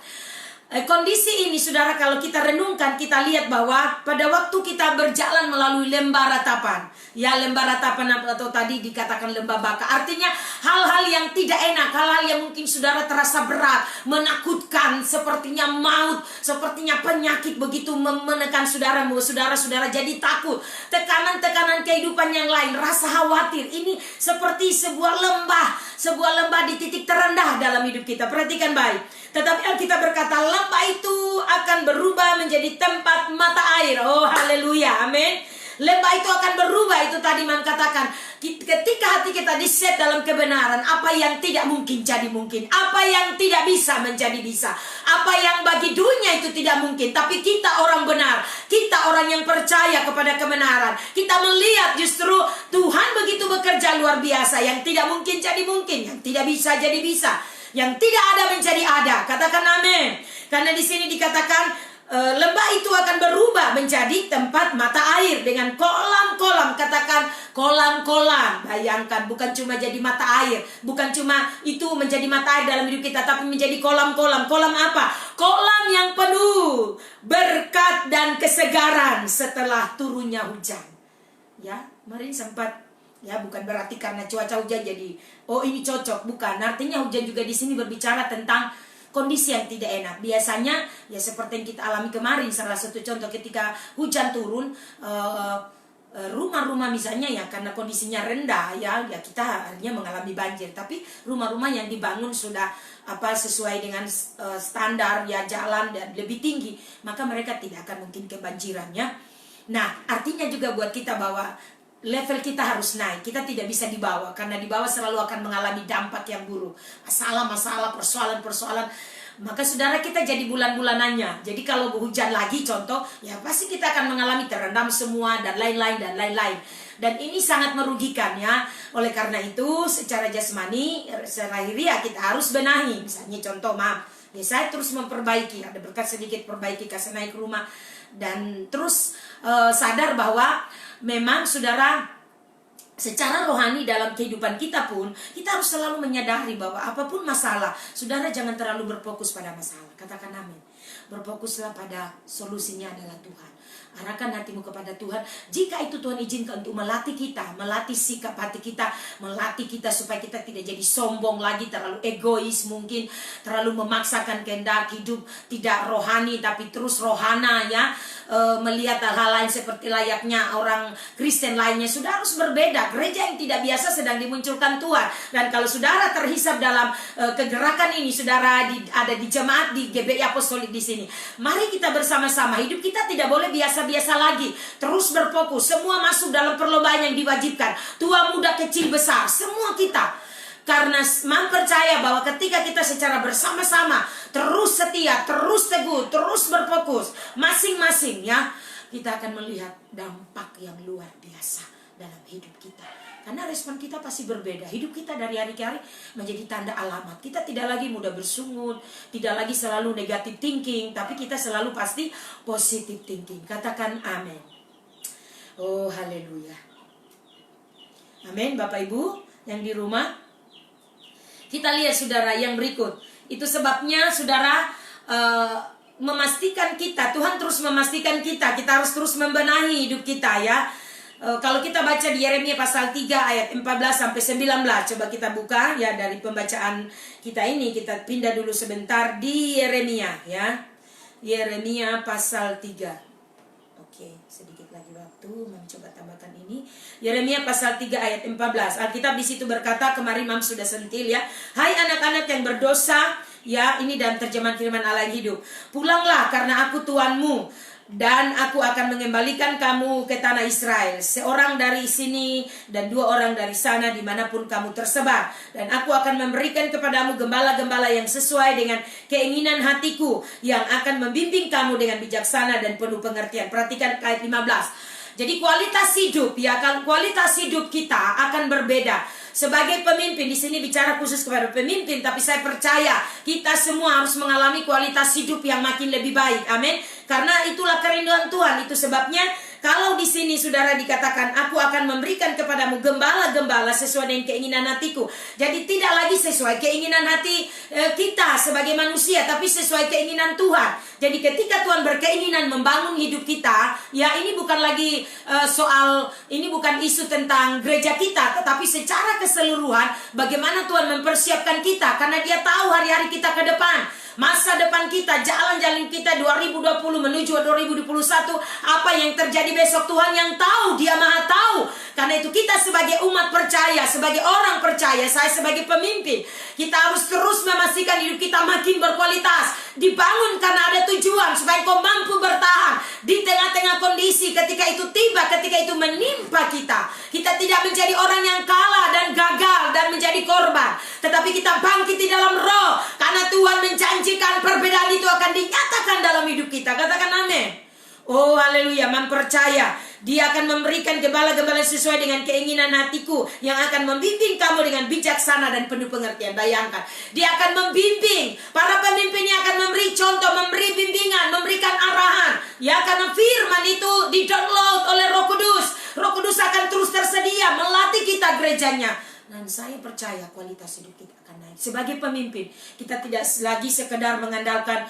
kondisi ini, saudara. Kalau kita renungkan, kita lihat bahwa pada waktu kita berjalan melalui lembah ratapan, ya, lembah ratapan atau tadi dikatakan lembah baka, artinya hal-hal yang tidak enak, hal-hal yang mungkin saudara terasa berat, menakutkan, sepertinya maut, sepertinya penyakit begitu menekan saudara jadi takut, tekanan-tekanan kehidupan yang lain, rasa khawatir. Ini seperti sebuah lembah di titik terendah dalam hidup kita. Perhatikan baik. Tetapi Alkitab berkata lembah itu akan berubah menjadi tempat mata air. Oh, haleluya, amin. Lembah itu akan berubah. Itu tadi Man katakan, ketika hati kita diset dalam kebenaran, apa yang tidak mungkin jadi mungkin, apa yang tidak bisa menjadi bisa, apa yang bagi dunia itu tidak mungkin. Tapi kita orang benar, kita orang yang percaya kepada kebenaran, kita melihat justru Tuhan begitu bekerja luar biasa. Yang tidak mungkin jadi mungkin, yang tidak bisa jadi bisa, yang tidak ada menjadi ada. Katakan amin. Karena di sini dikatakan lembah itu akan berubah menjadi tempat mata air dengan kolam-kolam. Katakan kolam-kolam. Bayangkan, bukan cuma jadi mata air, bukan cuma itu menjadi mata air dalam hidup kita, tapi menjadi kolam-kolam. Kolam apa? Kolam yang penuh berkat dan kesegaran setelah turunnya hujan. Ya, kemarin sempat, ya, bukan berarti karena cuaca hujan jadi oh ini cocok, bukan. Artinya hujan juga di sini berbicara tentang kondisi yang tidak enak. Biasanya, ya, seperti yang kita alami kemarin, salah satu contoh ketika hujan turun, rumah-rumah misalnya ya karena kondisinya rendah ya kita akhirnya mengalami banjir, tapi rumah-rumah yang dibangun sudah sesuai dengan standar ya jalan dan lebih tinggi, maka mereka tidak akan mungkin kebanjiran ya. Nah, artinya juga buat kita bahwa level kita harus naik. Kita tidak bisa di bawah, karena di bawah selalu akan mengalami dampak yang buruk, masalah-masalah, persoalan-persoalan. Maka saudara, kita jadi bulan-bulanannya. Jadi kalau hujan lagi contoh, ya pasti kita akan mengalami terendam semua dan lain-lain dan lain-lain. Dan ini sangat merugikan ya. Oleh karena itu secara jasmani, secara lahiriah kita harus benahi. Misalnya contoh ya saya terus memperbaiki, ada berkat sedikit perbaiki kasih naik rumah. Dan terus sadar bahwa memang saudara, secara rohani dalam kehidupan kita pun, kita harus selalu menyadari bahwa apapun masalah, saudara jangan terlalu berfokus pada masalah. Katakan amin. Berfokuslah pada solusinya adalah Tuhan. Arahkan hatimu kepada Tuhan. Jika itu Tuhan izinkan untuk melatih kita, melatih sikap hati kita, melatih kita supaya kita tidak jadi sombong lagi, terlalu egois mungkin, terlalu memaksakan kehendak hidup tidak rohani tapi terus rohana ya, melihat hal-hal lain seperti layaknya orang Kristen lainnya. Sudah harus berbeda. Gereja yang tidak biasa sedang dimunculkan Tuhan. Dan kalau saudara terhisap dalam kegerakan ini, saudara ada di jemaat di GBI Apostolik di sini, mari kita bersama-sama. Hidup kita tidak boleh biasa-biasa lagi. Terus berfokus. Semua masuk dalam perlombaan yang diwajibkan. Tua, muda, kecil, besar. Semua kita. Karena percaya bahwa ketika kita secara bersama-sama terus setia, terus teguh, terus berfokus masing-masing ya, kita akan melihat dampak yang luar biasa dalam hidup kita. Karena respon kita pasti berbeda. Hidup kita dari hari ke hari menjadi tanda alamat. Kita tidak lagi mudah bersungut, tidak lagi selalu negative thinking, tapi kita selalu pasti positive thinking. Katakan amin. Oh haleluya. Amin. Bapak Ibu yang di rumah, kita lihat saudara yang berikut. Itu sebabnya saudara memastikan kita, Tuhan terus memastikan kita harus terus membenahi hidup kita ya. Kalau kita baca di Yeremia pasal 3 ayat 14 sampai 19, coba kita buka ya dari pembacaan kita ini. Kita pindah dulu sebentar di Yeremia ya. Yeremia pasal 3. Oke, sedikit lagi waktu mencoba tambahkan ini. Yeremia pasal 3 ayat 14. Alkitab di situ berkata, kemarin Mam sudah sentil ya. Hai anak-anak yang berdosa, ya ini dalam terjemahan firman Allah yang hidup. Pulanglah karena aku Tuhanmu, dan aku akan mengembalikan kamu ke tanah Israel, seorang dari sini dan 2 orang dari sana, dimanapun kamu tersebar. Dan aku akan memberikan kepadamu gembala-gembala yang sesuai dengan keinginan hatiku, yang akan membimbing kamu dengan bijaksana dan penuh pengertian. Perhatikan ayat 15. Jadi kualitas hidup ya, kualitas hidup kita akan berbeda. Sebagai pemimpin, di sini bicara khusus kepada pemimpin, tapi saya percaya kita semua harus mengalami kualitas hidup yang makin lebih baik. Amin. Karena itulah kerinduan Tuhan. Itu sebabnya kalau di sini saudara dikatakan, aku akan memberikan kepadamu gembala-gembala sesuai dengan keinginan hatiku. Jadi tidak lagi sesuai keinginan hati kita sebagai manusia, tapi sesuai keinginan Tuhan. Jadi ketika Tuhan berkeinginan membangun hidup kita, ya ini bukan lagi ini bukan isu tentang gereja kita, tetapi secara keseluruhan bagaimana Tuhan mempersiapkan kita. Karena Dia tahu hari-hari kita ke depan, masa depan kita, jalan-jalan kita 2020 menuju 2021, apa yang terjadi besok Tuhan yang tahu, Dia Maha tahu. Karena itu kita sebagai umat percaya, sebagai orang percaya, saya sebagai pemimpin, kita harus terus memastikan hidup kita makin berkualitas, dibangun karena ada tujuan, supaya kau mampu bertahan di tengah-tengah kondisi ketika itu tiba, ketika itu menimpa kita. Kita tidak menjadi orang yang kalah dan gagal dan menjadi korban, tetapi kita bangkit di dalam roh, karena Tuhan menjanjikan perbedaan itu akan dinyatakan dalam hidup kita. Katakan amin. Oh haleluya, mempercaya Dia akan memberikan gembala-gembala sesuai dengan keinginan hatiku, yang akan membimbing kamu dengan bijaksana dan penuh pengertian. Bayangkan, Dia akan membimbing. Para pemimpinnya akan memberi contoh, memberi bimbingan, memberikan arahan. Ya, karena firman itu di-download oleh Roh Kudus. Roh Kudus akan terus tersedia melatih kita gerejanya. Dan saya percaya kualitas hidup kita akan naik. Sebagai pemimpin, kita tidak lagi sekedar mengandalkan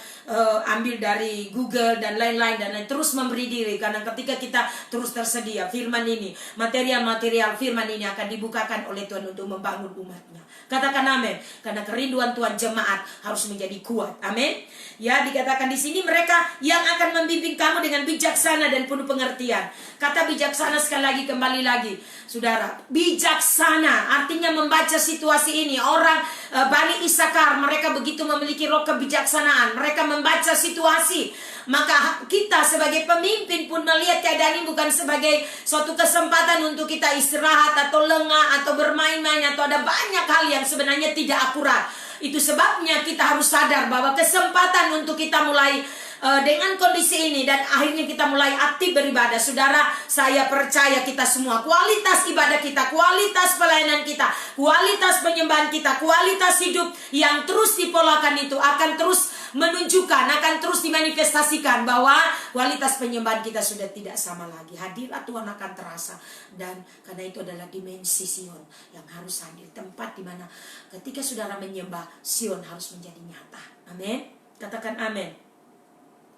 ambil dari Google dan lain-lain dan lain, terus memberi diri. Karena ketika kita terus tersedia, firman ini, material-material firman ini akan dibukakan oleh Tuhan untuk membangun umatnya. Katakan amin. Karena kerinduan Tuhan jemaat harus menjadi kuat. Amin. Ya, dikatakan di sini mereka yang akan membimbing kamu dengan bijaksana dan penuh pengertian. Kata bijaksana sekali lagi, kembali lagi. Saudara, bijaksana artinya membaca situasi ini. Orang Bani Isakar, mereka begitu memiliki roh kebijaksanaan. Mereka membaca situasi. Maka kita sebagai pemimpin pun melihat keadaan ini bukan sebagai suatu kesempatan untuk kita istirahat atau lengah atau bermain-main atau ada banyak hal yang sebenarnya tidak akurat. Itu sebabnya kita harus sadar bahwa kesempatan untuk kita mulai dengan kondisi ini dan akhirnya kita mulai aktif beribadah. Saudara, saya percaya kita semua, kualitas ibadah kita, kualitas pelayanan kita, kualitas penyembahan kita, kualitas hidup yang terus dipolakan itu akan terus menunjukkan, akan terus dimanifestasikan bahwa kualitas penyembahan kita sudah tidak sama lagi. Hadirat Tuhan akan terasa, dan karena itu adalah dimensi Sion yang harus hadir, tempat di mana ketika saudara menyembah, Sion harus menjadi nyata. Amin. Katakan amin.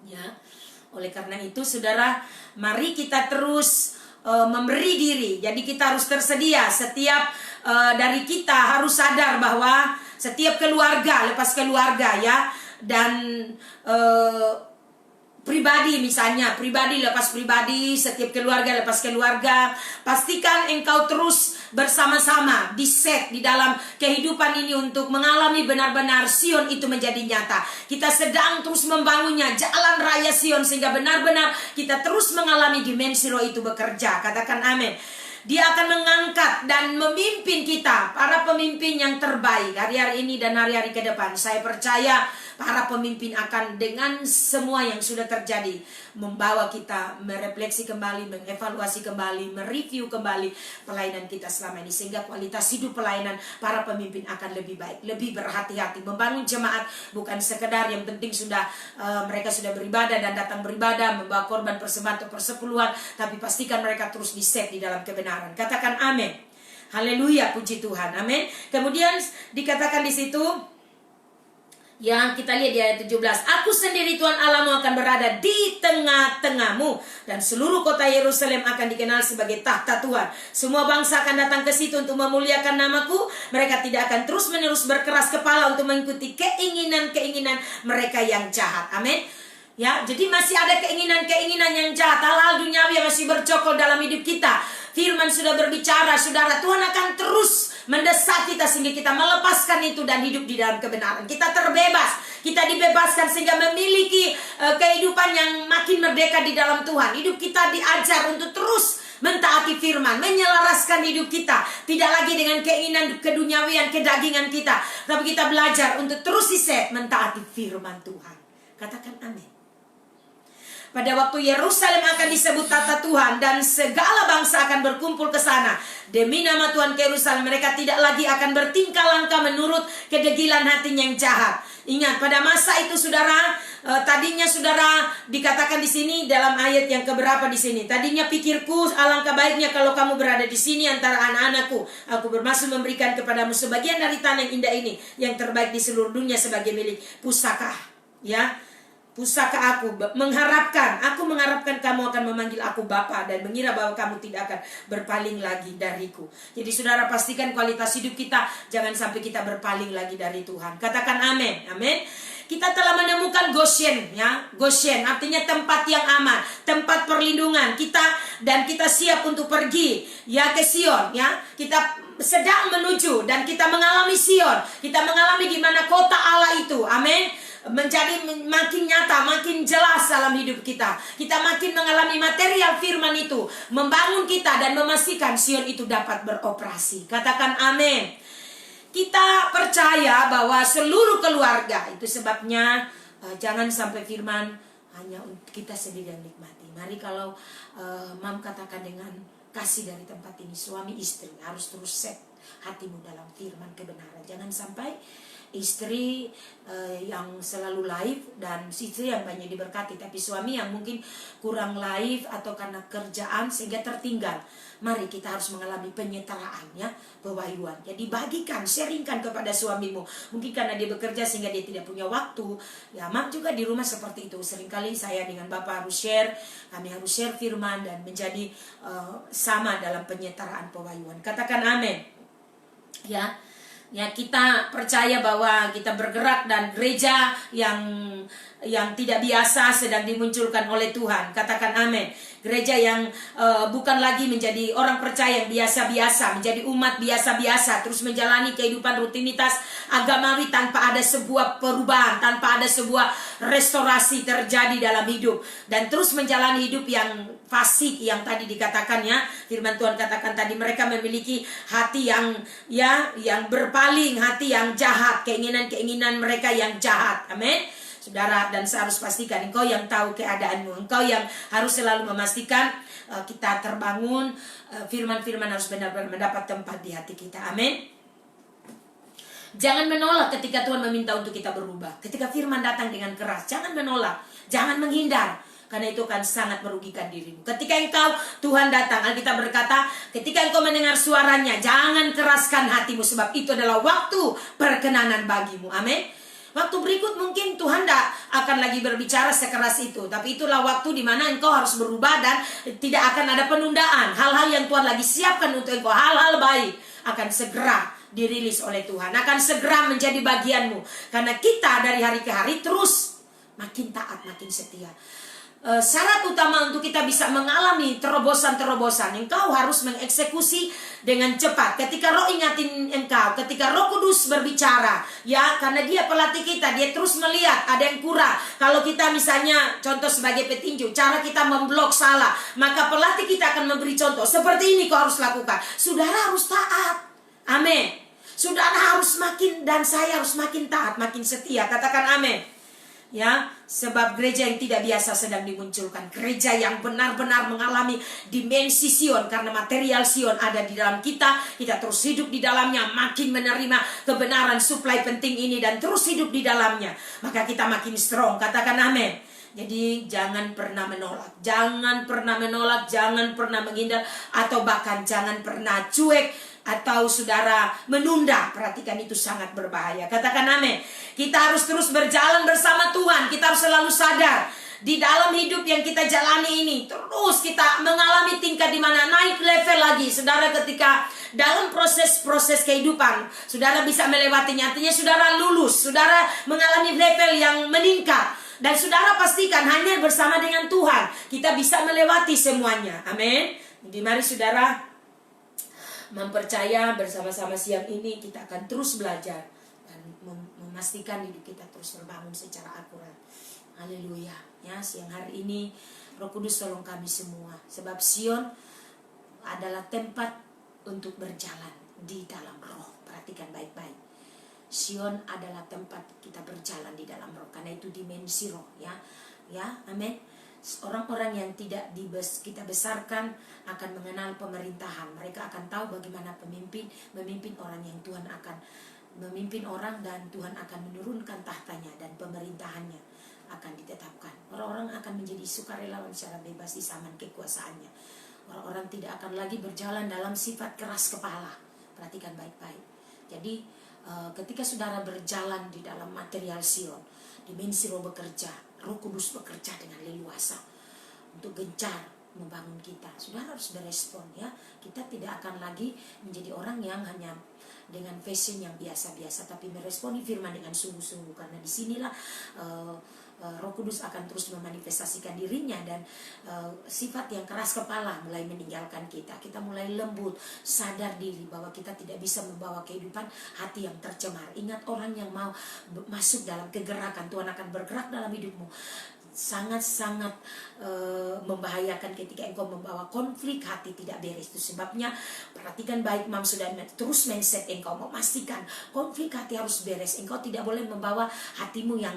Ya, oleh karena itu saudara, mari kita terus memberi diri. Jadi kita harus tersedia. Setiap dari kita harus sadar bahwa setiap keluarga lepas keluarga, ya, dan pribadi misalnya, pribadi lepas pribadi, setiap keluarga lepas keluarga. Pastikan engkau terus bersama-sama di-set di dalam kehidupan ini untuk mengalami benar-benar Sion itu menjadi nyata. Kita sedang terus membangunnya, jalan raya Sion, sehingga benar-benar kita terus mengalami dimensi roh itu bekerja. Katakan amin. Dia akan mengangkat dan memimpin kita, para pemimpin yang terbaik hari-hari ini dan hari-hari ke depan. Saya percaya para pemimpin akan dengan semua yang sudah terjadi membawa kita merefleksi kembali, mengevaluasi kembali, mereview kembali pelayanan kita selama ini, sehingga kualitas hidup pelayanan para pemimpin akan lebih baik, lebih berhati-hati membangun jemaat. Bukan sekedar yang penting sudah mereka sudah beribadah dan datang beribadah, membawa korban persembahan atau persepuluhan, tapi pastikan mereka terus di-set di dalam kebenaran. Katakan amin. Haleluya, puji Tuhan. Amin. Kemudian dikatakan di situ, yang kita lihat di ayat 17, aku sendiri Tuhan Allahmu akan berada di tengah-tengahmu, dan seluruh kota Yerusalem akan dikenal sebagai tahta Tuhan. Semua bangsa akan datang ke situ untuk memuliakan namaku. Mereka tidak akan terus-menerus berkeras kepala untuk mengikuti keinginan-keinginan mereka yang jahat. Amin. Ya, jadi masih ada keinginan-keinginan yang jahat, hal-hal duniawi yang masih bercokol dalam hidup kita. Firman sudah berbicara, saudara, Tuhan akan terus mendesak kita sehingga kita melepaskan itu dan hidup di dalam kebenaran. Kita terbebas, kita dibebaskan sehingga memiliki kehidupan yang makin merdeka di dalam Tuhan. Hidup kita diajar untuk terus mentaati firman, menyelaraskan hidup kita, tidak lagi dengan keinginan keduniawian, kedagingan kita, tapi kita belajar untuk terus di-set mentaati firman Tuhan. Katakan amin. Pada waktu Yerusalem akan disebut tata Tuhan dan segala bangsa akan berkumpul ke sana demi nama Tuhan ke Yerusalem, mereka tidak lagi akan bertingkah langkah menurut kedegilan hatinya yang jahat. Ingat, pada masa itu saudara, tadinya saudara dikatakan di sini dalam ayat yang keberapa di sini. Tadinya pikirku alangkah baiknya kalau kamu berada di sini antara anak-anakku. Aku bermaksud memberikan kepadamu sebagian dari tanah yang indah ini, yang terbaik di seluruh dunia sebagai milik pusaka. Ya. Pusaka aku mengharapkan kamu akan memanggil aku Bapa dan mengira bahwa kamu tidak akan berpaling lagi dariku. Jadi saudara, pastikan kualitas hidup kita jangan sampai kita berpaling lagi dari Tuhan. Katakan amin. Amin. Kita telah menemukan Goshen, ya. Goshen artinya tempat yang aman, tempat perlindungan kita, dan kita siap untuk pergi ya ke Sion, ya. Kita sedang menuju dan kita mengalami Sion. Kita mengalami di mana kota Allah itu. Amin. Menjadi makin nyata, makin jelas dalam hidup kita. Kita makin mengalami material firman itu, membangun kita dan memastikan Sion itu dapat beroperasi. Katakan amin. Kita percaya bahwa seluruh keluarga, itu sebabnya jangan sampai firman hanya untuk kita sendiri yang nikmati. Mari kalau Mam katakan dengan kasih dari tempat ini, suami istri harus terus set hatimu dalam firman kebenaran. Jangan sampai istri yang selalu live dan istri yang banyak diberkati, tapi suami yang mungkin kurang live atau karena kerjaan sehingga tertinggal. Mari kita harus mengalami penyetaraan ya, pewahyuan. Jadi bagikan, sharingkan kepada suamimu. Mungkin karena dia bekerja sehingga dia tidak punya waktu. Ya, Mam juga di rumah seperti itu. Seringkali saya dengan Bapak harus share, kami harus share firman dan menjadi sama dalam penyetaraan pewahyuan. Katakan amin. Ya. Ya, kita percaya bahwa kita bergerak dan gereja yang tidak biasa sedang dimunculkan oleh Tuhan. Katakan amin. Gereja yang bukan lagi menjadi orang percaya yang biasa-biasa, menjadi umat biasa-biasa, terus menjalani kehidupan rutinitas agamawi tanpa ada sebuah perubahan, tanpa ada sebuah restorasi terjadi dalam hidup, dan terus menjalani hidup yang fasik yang tadi dikatakan ya. Firman Tuhan katakan tadi, mereka memiliki hati yang berpaling, hati yang jahat, keinginan-keinginan mereka yang jahat. Amin. Saudara, dan saya harus pastikan engkau yang tahu keadaanmu, engkau yang harus selalu memastikan kita terbangun, firman-firman harus benar-benar mendapat tempat di hati kita. Amin. Jangan menolak ketika Tuhan meminta untuk kita berubah. Ketika firman datang dengan keras, jangan menolak, jangan menghindar, karena itu akan sangat merugikan dirimu. Ketika engkau, Tuhan datang, Alkitab berkata, ketika engkau mendengar suaranya, jangan keraskan hatimu, sebab itu adalah waktu perkenanan bagimu. Amin. Waktu berikut mungkin Tuhan tidak akan lagi berbicara sekeras itu, tapi itulah waktu di mana engkau harus berubah dan tidak akan ada penundaan. Hal-hal yang Tuhan lagi siapkan untuk engkau, hal-hal baik, akan segera dirilis oleh Tuhan, akan segera menjadi bagianmu. Karena kita dari hari ke hari terus makin taat, makin setia. Syarat utama untuk kita bisa mengalami terobosan-terobosan, engkau harus mengeksekusi dengan cepat. Ketika Roh ingatin engkau, ketika Roh Kudus berbicara, ya, karena dia pelatih kita, dia terus melihat ada yang kurang. Kalau kita misalnya contoh sebagai petinju, cara kita memblok salah, maka pelatih kita akan memberi contoh, seperti ini kau harus lakukan. Saudara harus taat. Amin. Saudara harus makin, dan saya harus makin taat, makin setia. Katakan amin. Ya, sebab gereja yang tidak biasa sedang dimunculkan, gereja yang benar-benar mengalami dimensi Sion, karena material Sion ada di dalam kita terus hidup di dalamnya, makin menerima kebenaran suplai penting ini dan terus hidup di dalamnya, maka kita makin strong. Katakan amin. Jadi jangan pernah menolak, jangan pernah menolak, jangan pernah menghindar, atau bahkan jangan pernah cuek atau saudara menunda. Perhatikan, itu sangat berbahaya. Katakan amin. Kita harus terus berjalan bersama Tuhan. Kita harus selalu sadar di dalam hidup yang kita jalani ini, terus kita mengalami tingkat di mana naik level lagi. Saudara, ketika dalam proses-proses kehidupan saudara bisa melewatinya, artinya saudara lulus, saudara mengalami level yang meningkat, dan saudara pastikan hanya bersama dengan Tuhan kita bisa melewati semuanya. Amin. Jadi mari saudara mempercaya bersama-sama siang ini kita akan terus belajar dan memastikan hidup kita terus terbangun secara akurat. Haleluya. Ya, siang hari ini Roh Kudus tolong kami semua, sebab Sion adalah tempat untuk berjalan di dalam Roh. Perhatikan baik-baik. Sion adalah tempat kita berjalan di dalam Roh, karena itu dimensi Roh, ya. Ya, amin. Orang-orang yang tidak kita besarkan akan mengenal pemerintahan. Mereka akan tahu bagaimana memimpin orang yang Tuhan akan memimpin orang, dan Tuhan akan menurunkan tahtanya dan pemerintahannya akan ditetapkan. Orang-orang akan menjadi sukarelawan secara bebas di zaman kekuasaannya. Orang-orang tidak akan lagi berjalan dalam sifat keras kepala. Perhatikan baik-baik. Jadi ketika saudara berjalan di dalam material Sion, dimensi Roh bekerja, Roh Kudus bekerja dengan leluasa untuk gencar membangun kita. Saudara harus berespon, ya. Kita tidak akan lagi menjadi orang yang hanya dengan fashion yang biasa-biasa, tapi meresponi firman dengan sungguh-sungguh, karena disinilah Roh Kudus akan terus memanifestasikan dirinya, dan sifat yang keras kepala mulai meninggalkan kita. Kita mulai lembut, sadar diri bahwa kita tidak bisa membawa kehidupan hati yang tercemar. Ingat, orang yang mau masuk dalam kegerakan, Tuhan akan bergerak dalam hidupmu. Sangat-sangat membahayakan ketika engkau membawa konflik hati tidak beres. Itu sebabnya perhatikan baik, Mam, sudah terus mindset engkau memastikan konflik hati harus beres. Engkau tidak boleh membawa hatimu yang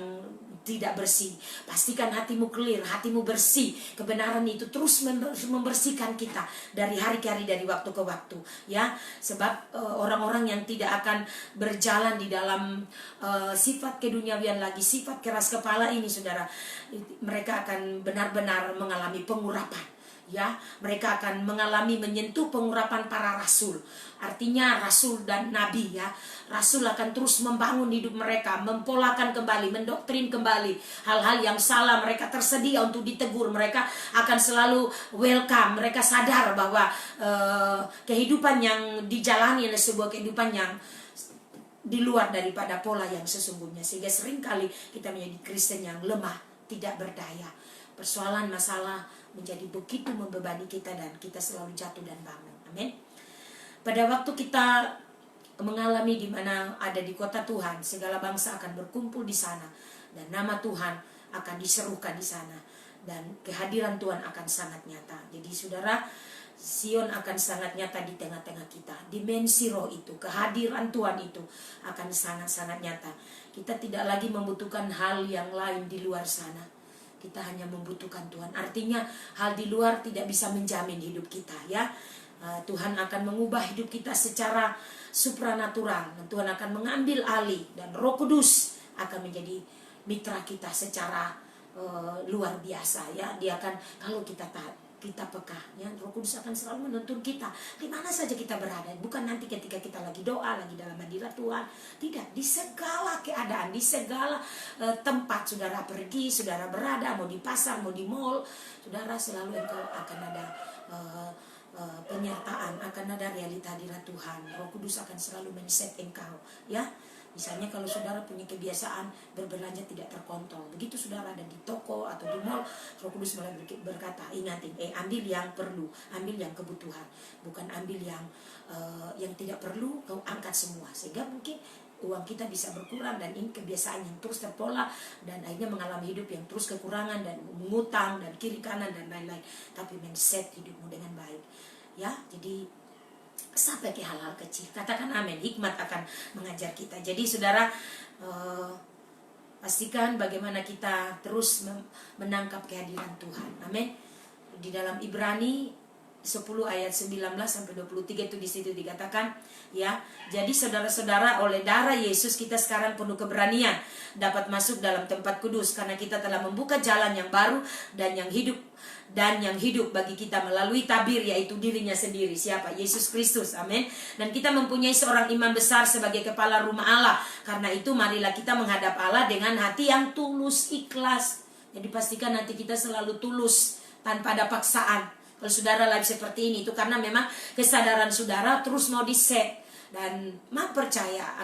tidak bersih. Pastikan hatimu clear, hatimu bersih. Kebenaran itu terus membersihkan kita dari hari ke hari, dari waktu ke waktu, ya. Sebab orang-orang yang tidak akan berjalan di dalam sifat keduniawian lagi, sifat keras kepala ini, saudara, mereka akan benar-benar mengalami pengurapan. Ya, mereka akan mengalami menyentuh pengurapan para rasul. Artinya rasul dan nabi, ya. Rasul akan terus membangun hidup mereka, mempolakan kembali, mendoktrin kembali hal-hal yang salah. Mereka tersedia untuk ditegur, mereka akan selalu welcome. Mereka sadar bahwa kehidupan yang dijalani adalah sebuah kehidupan yang di luar daripada pola yang sesungguhnya. Sehingga seringkali kita menjadi Kristen yang lemah, tidak berdaya. Persoalan masalah menjadi begitu membebani kita dan kita selalu jatuh dan bangun. Amin. Pada waktu kita mengalami di mana ada di kota Tuhan, segala bangsa akan berkumpul di sana dan nama Tuhan akan diserukan di sana dan kehadiran Tuhan akan sangat nyata. Jadi saudara, Sion akan sangat nyata di tengah-tengah kita. Dimensi roh itu, kehadiran Tuhan itu akan sangat-sangat nyata. Kita tidak lagi membutuhkan hal yang lain di luar sana. Kita hanya membutuhkan Tuhan. Artinya hal di luar tidak bisa menjamin hidup kita, ya. Tuhan akan mengubah hidup kita secara supranatural. Dan Tuhan akan mengambil alih dan Roh Kudus akan menjadi mitra kita secara luar biasa, ya. Dia akan, kalau kita peka, ya, Roh Kudus akan selalu menuntun kita di mana saja kita berada. Bukan nanti ketika kita lagi doa, lagi dalam hadirat Tuhan. Tidak, di segala keadaan, di segala tempat saudara pergi, saudara berada, mau di pasar, mau di mall, saudara selalu engkau akan ada penyertaan, akan ada realita hadirat Tuhan. Roh Kudus akan selalu men-set engkau, ya. Misalnya kalau saudara punya kebiasaan berbelanja tidak terkontrol, begitu saudara ada di toko atau di mall, Roh Kudus mulai berkata, ingatin, ambil yang perlu, ambil yang kebutuhan, bukan ambil yang tidak perlu, kau angkat semua. Sehingga mungkin uang kita bisa berkurang dan ini kebiasaan yang terus terpola dan akhirnya mengalami hidup yang terus kekurangan dan mengutang dan kiri kanan dan lain-lain. Tapi men-set hidupmu dengan baik, ya. Jadi sampai ke hal-hal kecil, katakan amin. Hikmat akan mengajar kita. Jadi saudara, pastikan bagaimana kita terus menangkap kehadiran Tuhan. Amin. Di dalam Ibrani 10 ayat 19 sampai 23 itu di situ dikatakan, ya. Jadi saudara-saudara, oleh darah Yesus kita sekarang penuh keberanian dapat masuk dalam tempat kudus karena kita telah membuka jalan yang baru dan yang hidup bagi kita melalui tabir, yaitu dirinya sendiri. Siapa? Yesus Kristus. Amin. Dan kita mempunyai seorang imam besar sebagai kepala rumah Allah. Karena itu marilah kita menghadap Allah dengan hati yang tulus, ikhlas. Jadi pastikan nanti kita selalu tulus tanpa ada paksaan. Kalau saudara lagi seperti ini, itu karena memang kesadaran saudara terus mau di-set. Dan percaya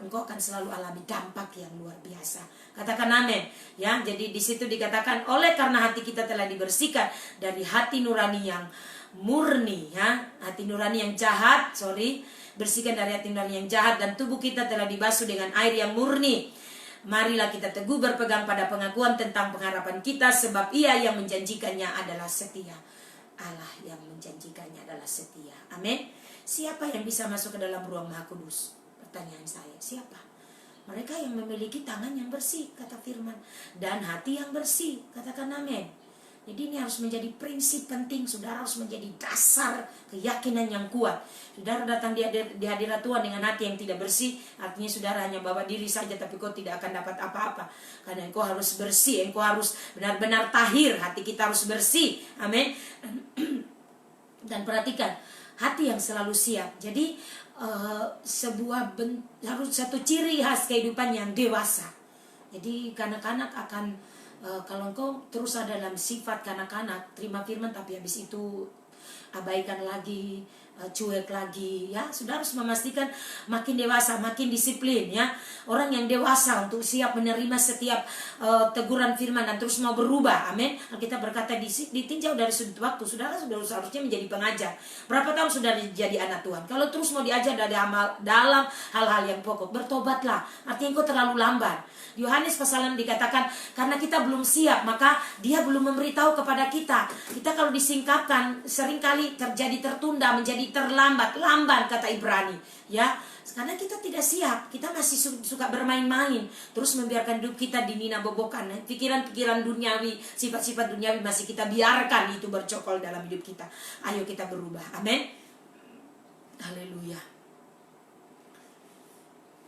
engkau akan selalu alami dampak yang luar biasa. Katakan amin, ya. Jadi di situ dikatakan, oleh karena hati kita telah dibersihkan dari hati nurani yang murni, ya. Hati nurani yang jahat, bersihkan dari hati nurani yang jahat, dan tubuh kita telah dibasuh dengan air yang murni. Marilah kita teguh berpegang pada pengakuan tentang pengharapan kita, sebab Ia yang menjanjikannya adalah setia. Allah yang menjanjikannya adalah setia. Amin. Siapa yang bisa masuk ke dalam ruang Maha Kudus? Pertanyaan saya, siapa? Mereka yang memiliki tangan yang bersih, kata firman, dan hati yang bersih. Katakan amin. Jadi ini harus menjadi prinsip penting. Saudara harus menjadi dasar keyakinan yang kuat. Saudara datang di hadirat Tuhan dengan hati yang tidak bersih, artinya saudara hanya bawa diri saja, tapi kau tidak akan dapat apa-apa. Karena engkau harus bersih, engkau harus benar-benar tahir. Hati kita harus bersih. Amin. Dan perhatikan, hati yang selalu siap. Jadi harus satu ciri khas kehidupan yang dewasa. Jadi kanak-kanak akan kalau engkau terus ada dalam sifat kanak-kanak, terima firman tapi habis itu abaikan lagi, cuek lagi, ya. Saudara harus memastikan makin dewasa, makin disiplin, ya. Orang yang dewasa untuk siap menerima setiap teguran firman dan terus mau berubah. Amin. Kita berkata ditinjau dari sudut waktu. Saudara sudah seharusnya menjadi pengajar. Berapa tahun sudah jadi anak Tuhan? Kalau terus mau diajar dalam hal-hal yang pokok, bertobatlah. Artinya engkau terlalu lambat. Yohanes pasal 6 dikatakan, karena kita belum siap, maka dia belum memberitahu kepada kita. Kita kalau disingkapkan 1000 seringkali terjadi tertunda, menjadi lamban kata Ibrani, ya. Karena kita tidak siap, kita masih suka bermain-main, terus membiarkan hidup kita dinina-bobokan, pikiran-pikiran duniawi, sifat-sifat duniawi masih kita biarkan itu bercokol dalam hidup kita. Ayo kita berubah, amin. Haleluya.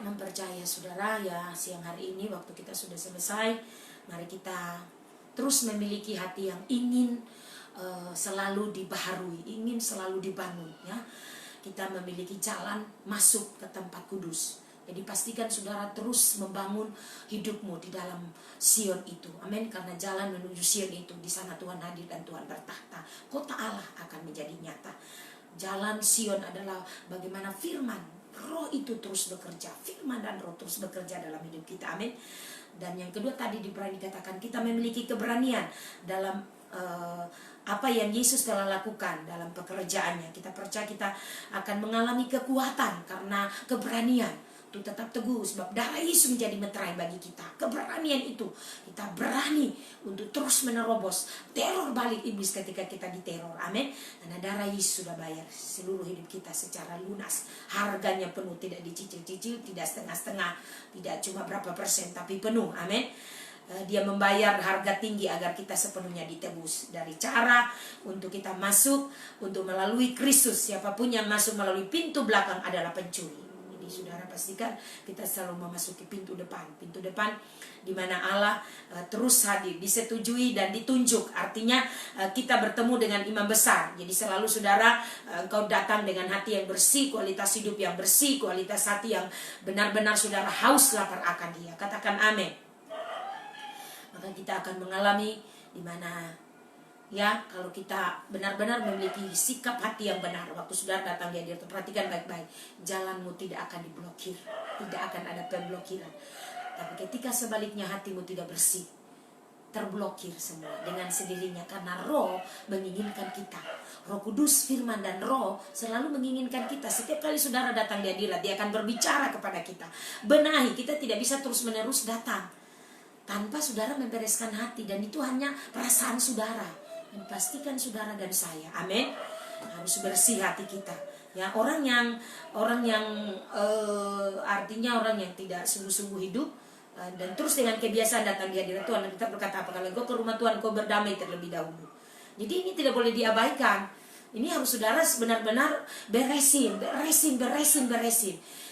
Mempercaya saudara, ya siang hari ini waktu kita sudah selesai, mari kita terus memiliki hati yang ingin selalu dibaharui, ingin selalu dibangun, ya. Kita memiliki jalan masuk ke tempat kudus. Jadi pastikan saudara terus membangun hidupmu di dalam Sion itu. Amin. Karena jalan menuju Sion itu, di sana Tuhan hadir dan Tuhan bertahta. Kota Allah akan menjadi nyata. Jalan Sion adalah bagaimana firman Roh itu terus bekerja. Firman dan Roh terus bekerja dalam hidup kita. Amin. Dan yang kedua tadi dikatakan kita memiliki keberanian dalam apa yang Yesus telah lakukan dalam pekerjaannya. Kita percaya kita akan mengalami kekuatan karena keberanian untuk tetap teguh, sebab darah Yesus menjadi meterai bagi kita. Keberanian itu, kita berani untuk terus menerobos teror balik iblis ketika kita diteror. Amin. Karena darah Yesus sudah bayar seluruh hidup kita secara lunas. Harganya penuh, tidak dicicil-cicil, tidak setengah-setengah, tidak cuma berapa persen, tapi penuh. Amin. Dia membayar harga tinggi agar kita sepenuhnya ditebus. Dari cara untuk kita masuk, untuk melalui Kristus. Siapapun yang masuk melalui pintu belakang adalah pencuri. Jadi saudara pastikan kita selalu memasuki pintu depan. Pintu depan di mana Allah terus hadir, disetujui dan ditunjuk. Artinya kita bertemu dengan imam besar. Jadi selalu saudara engkau datang dengan hati yang bersih, kualitas hidup yang bersih, kualitas hati yang benar-benar saudara haus lapar akan Dia. Katakan amin. Maka kita akan mengalami di mana, ya, kalau kita benar-benar memiliki sikap hati yang benar, waktu saudara datang di hadirat, perhatikan baik-baik, jalanmu tidak akan diblokir, tidak akan ada pemblokiran. Tapi ketika sebaliknya hatimu tidak bersih, terblokir semua dengan sendirinya, karena Roh menginginkan kita. Roh Kudus, firman dan Roh selalu menginginkan kita. Setiap kali saudara datang di hadirat, Dia akan berbicara kepada kita. Benahi, kita tidak bisa terus-menerus datang tanpa saudara membereskan hati, dan itu hanya perasaan saudara. Dan pastikan saudara dan saya, amin, harus bersih hati kita. Ya, orang yang artinya orang yang tidak sungguh-sungguh hidup dan terus dengan kebiasaan datang di hadirat Tuhan. Kita berkata apa, kalau engkau ke rumah Tuhan kau berdamai terlebih dahulu. Jadi ini tidak boleh diabaikan. Ini harus saudara benar-benar beresin,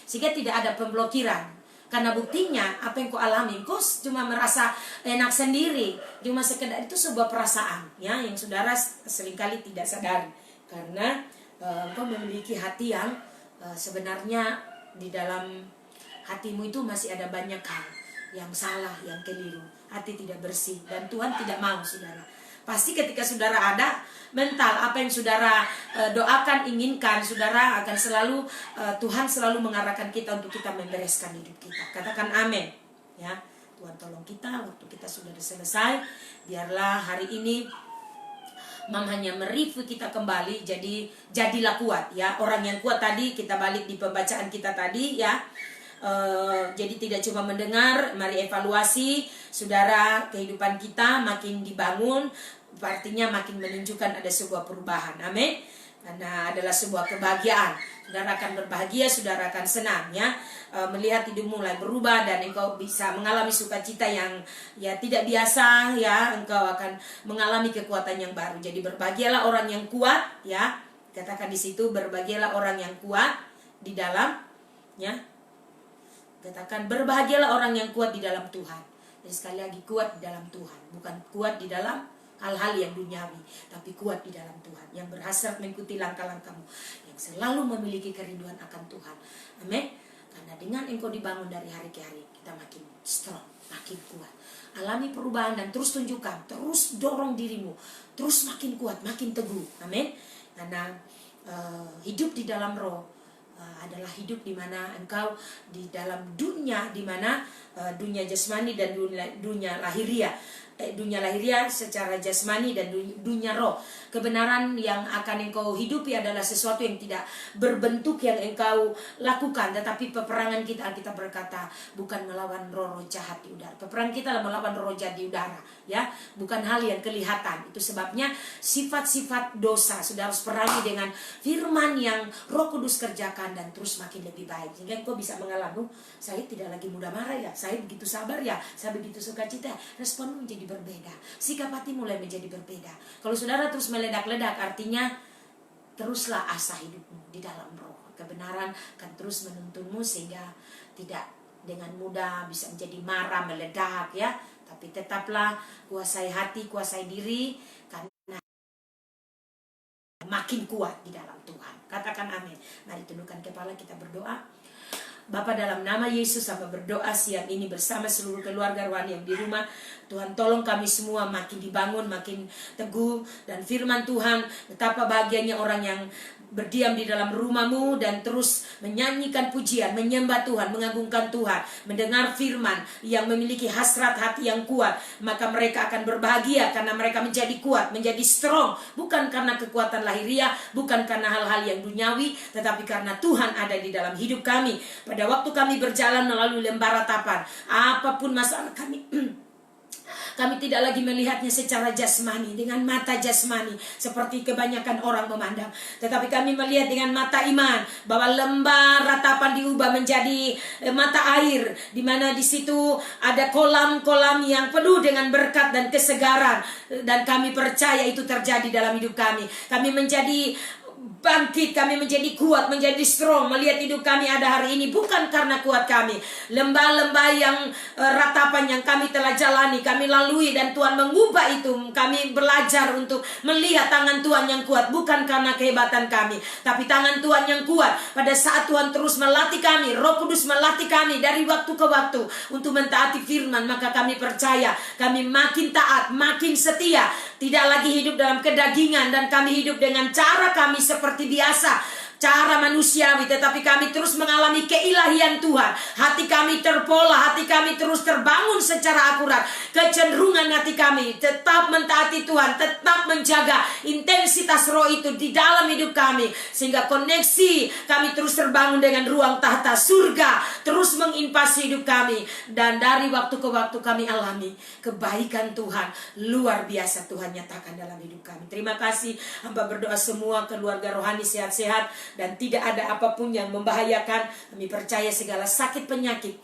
sehingga tidak ada pemblokiran. Karena buktinya apa yang kau alami, kau cuma merasa enak sendiri, cuma sekedar itu sebuah perasaan, ya, yang saudara seringkali tidak sadari. Karena kau memiliki hati yang sebenarnya di dalam hatimu itu masih ada banyak hal yang salah, yang keliru. Hati tidak bersih dan Tuhan tidak mau saudara. Pasti ketika saudara ada mental apa yang saudara doakan, inginkan, saudara akan selalu Tuhan selalu mengarahkan kita untuk kita membereskan hidup kita. Katakan amin, ya. Tuhan tolong kita waktu kita sudah selesai. Biarlah hari ini Mam hanya mereview kita kembali. Jadi jadilah kuat, ya. Orang yang kuat tadi kita balik di pembacaan kita tadi, ya. Jadi tidak cuma mendengar, mari evaluasi saudara, kehidupan kita makin dibangun, artinya makin menunjukkan ada sebuah perubahan. Amin. Karena adalah sebuah kebahagiaan. Saudara akan berbahagia, saudara akan senang, ya, melihat hidupmu mulai berubah dan engkau bisa mengalami sukacita yang ya tidak biasa, ya. Engkau akan mengalami kekuatan yang baru. Jadi berbahagialah orang yang kuat, ya. Katakan di situ, berbahagialah orang yang kuat di dalam, ya. Katakan berbahagialah orang yang kuat di dalam Tuhan. Jadi sekali lagi, kuat di dalam Tuhan, bukan kuat di dalam hal-hal yang duniawi, tapi kuat di dalam Tuhan, yang berhasrat mengikuti langkah-langkahmu, yang selalu memiliki kerinduan akan Tuhan. Amin. Karena dengan engkau dibangun dari hari ke hari, kita makin strong, makin kuat. Alami perubahan dan terus tunjukkan, terus dorong dirimu, terus makin kuat, makin teguh. Amin. Karena hidup di dalam Roh adalah hidup di mana engkau di dalam dunia, di mana dunia jasmani dan dunia lahiriah dunia lahiriah secara jasmani dan dunia roh. Kebenaran yang akan engkau hidupi adalah sesuatu yang tidak berbentuk yang engkau lakukan, tetapi peperangan kita, Alkitab berkata, bukan melawan roh-roh jahat di udara. Peperangan kita adalah melawan roh jahat di udara, ya, bukan hal yang kelihatan. Itu sebabnya sifat-sifat dosa sudah harus perangi dengan firman yang Roh Kudus kerjakan dan terus makin lebih baik. Sehingga engkau bisa mengalami, saya tidak lagi mudah marah ya, saya begitu sabar ya, saya begitu sukacita. Responmu menjadi berbeda, sikap hati mulai menjadi berbeda. Kalau saudara terus meledak-ledak, artinya teruslah asah hidupmu di dalam roh. Kebenaran akan terus menuntunmu sehingga tidak dengan mudah bisa menjadi marah, meledak, ya. Tapi tetaplah kuasai hati, kuasai diri, karena makin kuat di dalam Tuhan. Katakan amin. Mari tundukkan kepala, kita berdoa. Bapa, dalam nama Yesus, hamba berdoa siang ini bersama seluruh keluarga rohani yang di rumah. Tuhan, tolong kami semua makin dibangun, makin teguh. Dan firman Tuhan, betapa bahagianya orang yang berdiam di dalam rumah-Mu dan terus menyanyikan pujian, menyembah Tuhan, mengagungkan Tuhan, mendengar firman yang memiliki hasrat hati yang kuat. Maka mereka akan berbahagia karena mereka menjadi kuat, menjadi strong. Bukan karena kekuatan lahiriah, bukan karena hal-hal yang duniawi, tetapi karena Tuhan ada di dalam hidup kami. Pada waktu kami berjalan melalui lembah ratapan, apapun masalah kami, kami tidak lagi melihatnya secara jasmani, dengan mata jasmani seperti kebanyakan orang memandang, tetapi kami melihat dengan mata iman bahwa lembah ratapan diubah menjadi mata air, di mana di situ ada kolam-kolam yang penuh dengan berkat dan kesegaran. Dan kami percaya itu terjadi dalam hidup kami. Kami menjadi bangkit, kami menjadi kuat, menjadi strong. Melihat hidup kami ada hari ini bukan karena kuat kami. Lembah-lembah yang ratapan yang kami telah jalani, kami lalui, dan Tuhan mengubah itu. Kami belajar untuk melihat tangan Tuhan yang kuat, bukan karena kehebatan kami, tapi tangan Tuhan yang kuat. Pada saat Tuhan terus melatih kami, Roh Kudus melatih kami dari waktu ke waktu untuk mentaati firman, maka kami percaya kami makin taat, makin setia. Tidak lagi hidup dalam kedagingan, dan kami hidup dengan cara kami seperti biasa, cara manusiawi, tetapi kami terus mengalami keilahian Tuhan. Hati kami terpola, hati kami terus terbangun secara akurat. Kecenderungan hati kami tetap mentaati Tuhan, tetap menjaga intensitas roh itu di dalam hidup kami, sehingga koneksi kami terus terbangun dengan ruang tahta surga, terus menginvasi hidup kami. Dan dari waktu ke waktu kami alami kebaikan Tuhan luar biasa Tuhan nyatakan dalam hidup kami. Terima kasih. Hamba berdoa semua keluarga rohani sehat-sehat dan tidak ada apapun yang membahayakan. Kami percaya segala sakit penyakit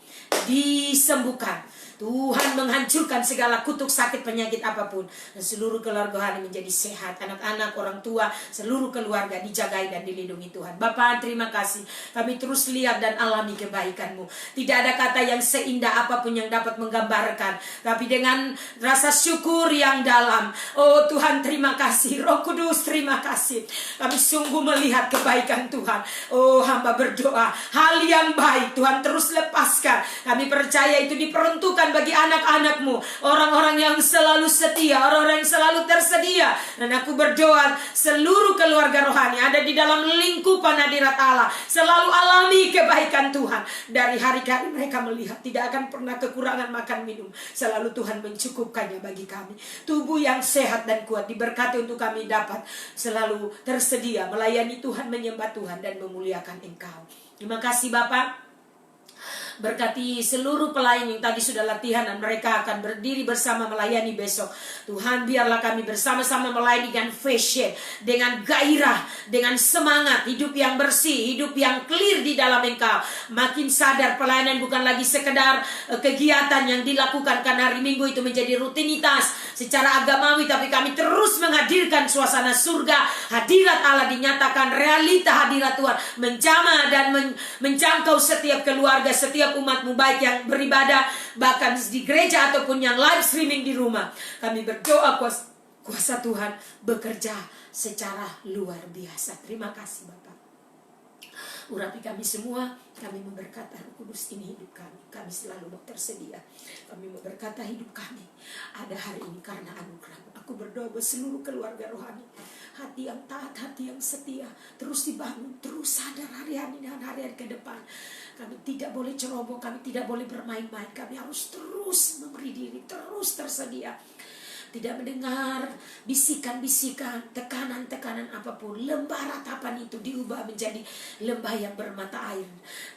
disembuhkan. Tuhan menghancurkan segala kutuk sakit penyakit apapun, dan seluruh keluarga rohani menjadi sehat. Anak-anak, orang tua, seluruh keluarga dijagai dan dilindungi Tuhan. Bapa, terima kasih. Kami terus lihat dan alami kebaikan-Mu. Tidak ada kata yang seindah apapun yang dapat menggambarkan, tapi dengan rasa syukur yang dalam. Oh Tuhan, terima kasih. Roh Kudus, terima kasih. Kami sungguh melihat kebaikan Tuhan. Oh, hamba berdoa hal yang baik Tuhan terus lepaskan. Kami percaya itu diperuntukkan bagi anak-anak-Mu, orang-orang yang selalu setia, orang-orang yang selalu tersedia. Dan aku berdoa seluruh keluarga rohani ada di dalam lingkupan hadirat Allah selalu alami kebaikan Tuhan. Dari hari ke hari mereka melihat tidak akan pernah kekurangan makan minum. Selalu Tuhan mencukupkannya bagi kami. Tubuh yang sehat dan kuat diberkati untuk kami dapat selalu tersedia melayani Tuhan, menyembah Tuhan, dan memuliakan Engkau. Terima kasih Bapak. Berkati seluruh pelayan yang tadi sudah latihan dan mereka akan berdiri bersama melayani besok. Tuhan, biarlah kami bersama-sama melayani dengan passion, dengan gairah, dengan semangat, hidup yang bersih, hidup yang clear di dalam Engkau. Makin sadar pelayanan bukan lagi sekedar kegiatan yang dilakukan karena hari Minggu itu menjadi rutinitas secara agamawi, tapi kami terus menghadirkan suasana surga. Hadirat Allah dinyatakan, realita hadirat Tuhan menjamah dan menjangkau setiap keluarga, setiap umat-Mu, baik yang beribadah bahkan di gereja ataupun yang live streaming di rumah. Kami berdoa kuasa Tuhan bekerja secara luar biasa. Terima kasih Bapak. Urapi kami semua. Kami memberkati Roh Kudus ini hidup kami. Kami selalu mau tersedia. Kami memberkati hidup kami ada hari ini karena anugerah-Mu. Aku berdoa buat seluruh keluarga rohani. hati yang taat, hati yang setia, terus dibangun, terus sadar hari-hari dan hari-hari ke depan. Kami tidak boleh ceroboh, kami tidak boleh bermain-main, kami harus terus memberi diri, terus tersedia. Tidak mendengar bisikan-bisikan, tekanan-tekanan apapun. Lembah ratapan itu diubah menjadi lembah yang bermata air.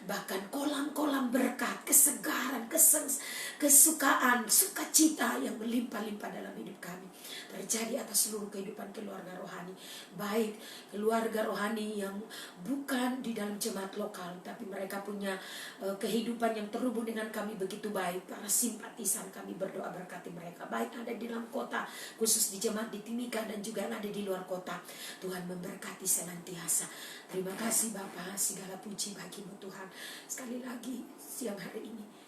Bahkan kolam-kolam berkat, kesegaran, kesukaan, sukacita yang melimpah-limpah dalam hidup kami terjadi atas seluruh kehidupan keluarga rohani. Baik keluarga rohani yang bukan di dalam jemaat lokal, tapi mereka punya kehidupan yang terhubung dengan kami begitu baik. Para simpatisan kami berdoa berkati mereka, baik ada di dalam kota, khusus di jemaat di Timika, dan juga yang ada di luar kota. Tuhan memberkati senantiasa. Terima kasih Bapa, segala puji bagimu Tuhan. Sekali lagi siang hari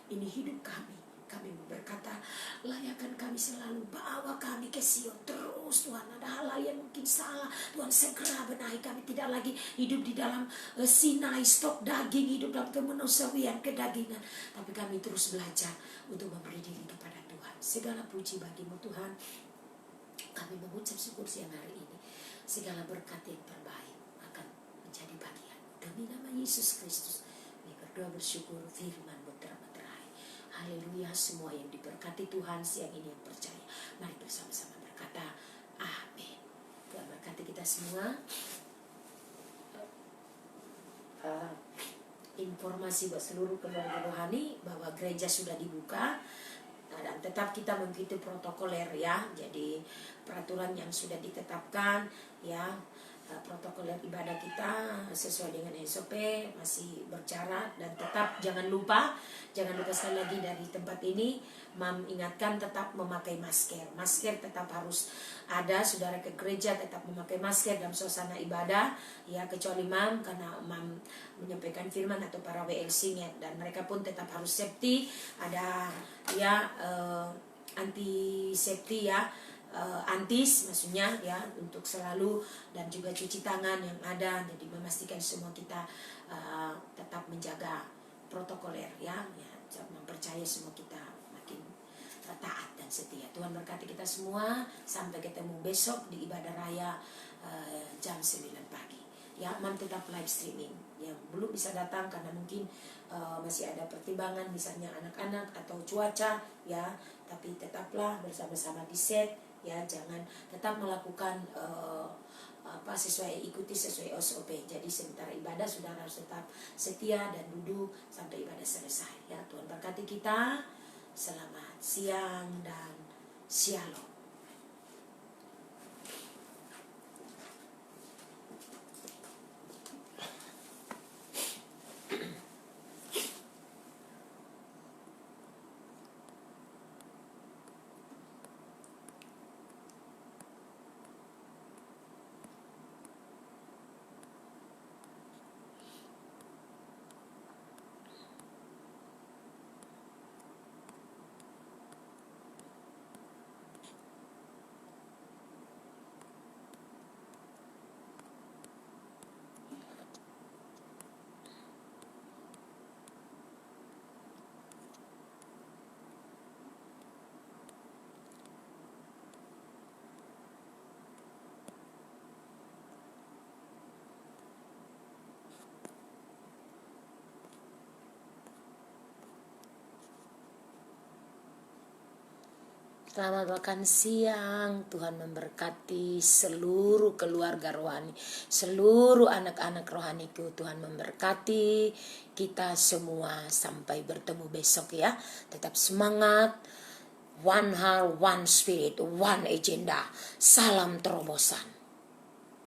ini hidup kami. Kami berkata, layakkan kami selalu, bawa kami ke Sion terus Tuhan. Ada hal-hal yang mungkin salah, Tuhan segera benahi kami. Tidak lagi hidup di dalam Sinai, stok daging, hidup dalam kemanusiaan, kedagingan. Tapi kami terus belajar untuk memberi diri kepada Tuhan. Segala puji bagimu Tuhan. Kami mengucap syukur siang hari ini. Segala berkat yang terbaik akan menjadi bagian. Demi nama Yesus Kristus, kami berdoa bersyukur, firman-Mu termeterai. Haleluya, semua yang diberkati Tuhan siang ini yang percaya, mari bersama-sama berkata amin. Tuhan berkati kita semua. Informasi buat seluruh keluarga rohani bahwa gereja sudah dibuka. Dan tetap kita mengikuti protokoler ya. Jadi peraturan yang sudah ditetapkan ya, protokoler ibadah kita sesuai dengan SOP masih berjarak. Dan tetap jangan lupa sekali lagi dari tempat ini Mam ingatkan tetap memakai masker. Masker tetap harus ada, saudara ke gereja tetap memakai masker dalam suasana ibadah ya, kecuali Mam karena Mam menyampaikan firman atau para WLC-nya, dan mereka pun tetap harus safety, ada ya antisepti ya, antis maksudnya ya, untuk selalu, dan juga cuci tangan yang ada. Jadi memastikan semua kita tetap menjaga protokoler ya, mempercayai semua kita makin taat dan setia. Tuhan berkati kita semua. Sampai ketemu besok di ibadah raya jam 9 pagi ya. Mam tetap live streaming. Yang belum bisa datang karena mungkin masih ada pertimbangan, misalnya anak-anak atau cuaca ya, tapi tetaplah bersama-sama di set ya. Jangan, tetap melakukan ikuti sesuai SOP. Jadi sementara ibadah saudara harus tetap setia dan duduk sampai ibadah selesai ya. Tuhan berkati kita. Selamat siang dan shalom. Selamat makan siang. Tuhan memberkati seluruh keluarga rohani, seluruh anak-anak rohaniku. Tuhan memberkati kita semua. Sampai bertemu besok ya. Tetap semangat. One heart, one spirit, one agenda. Salam terobosan.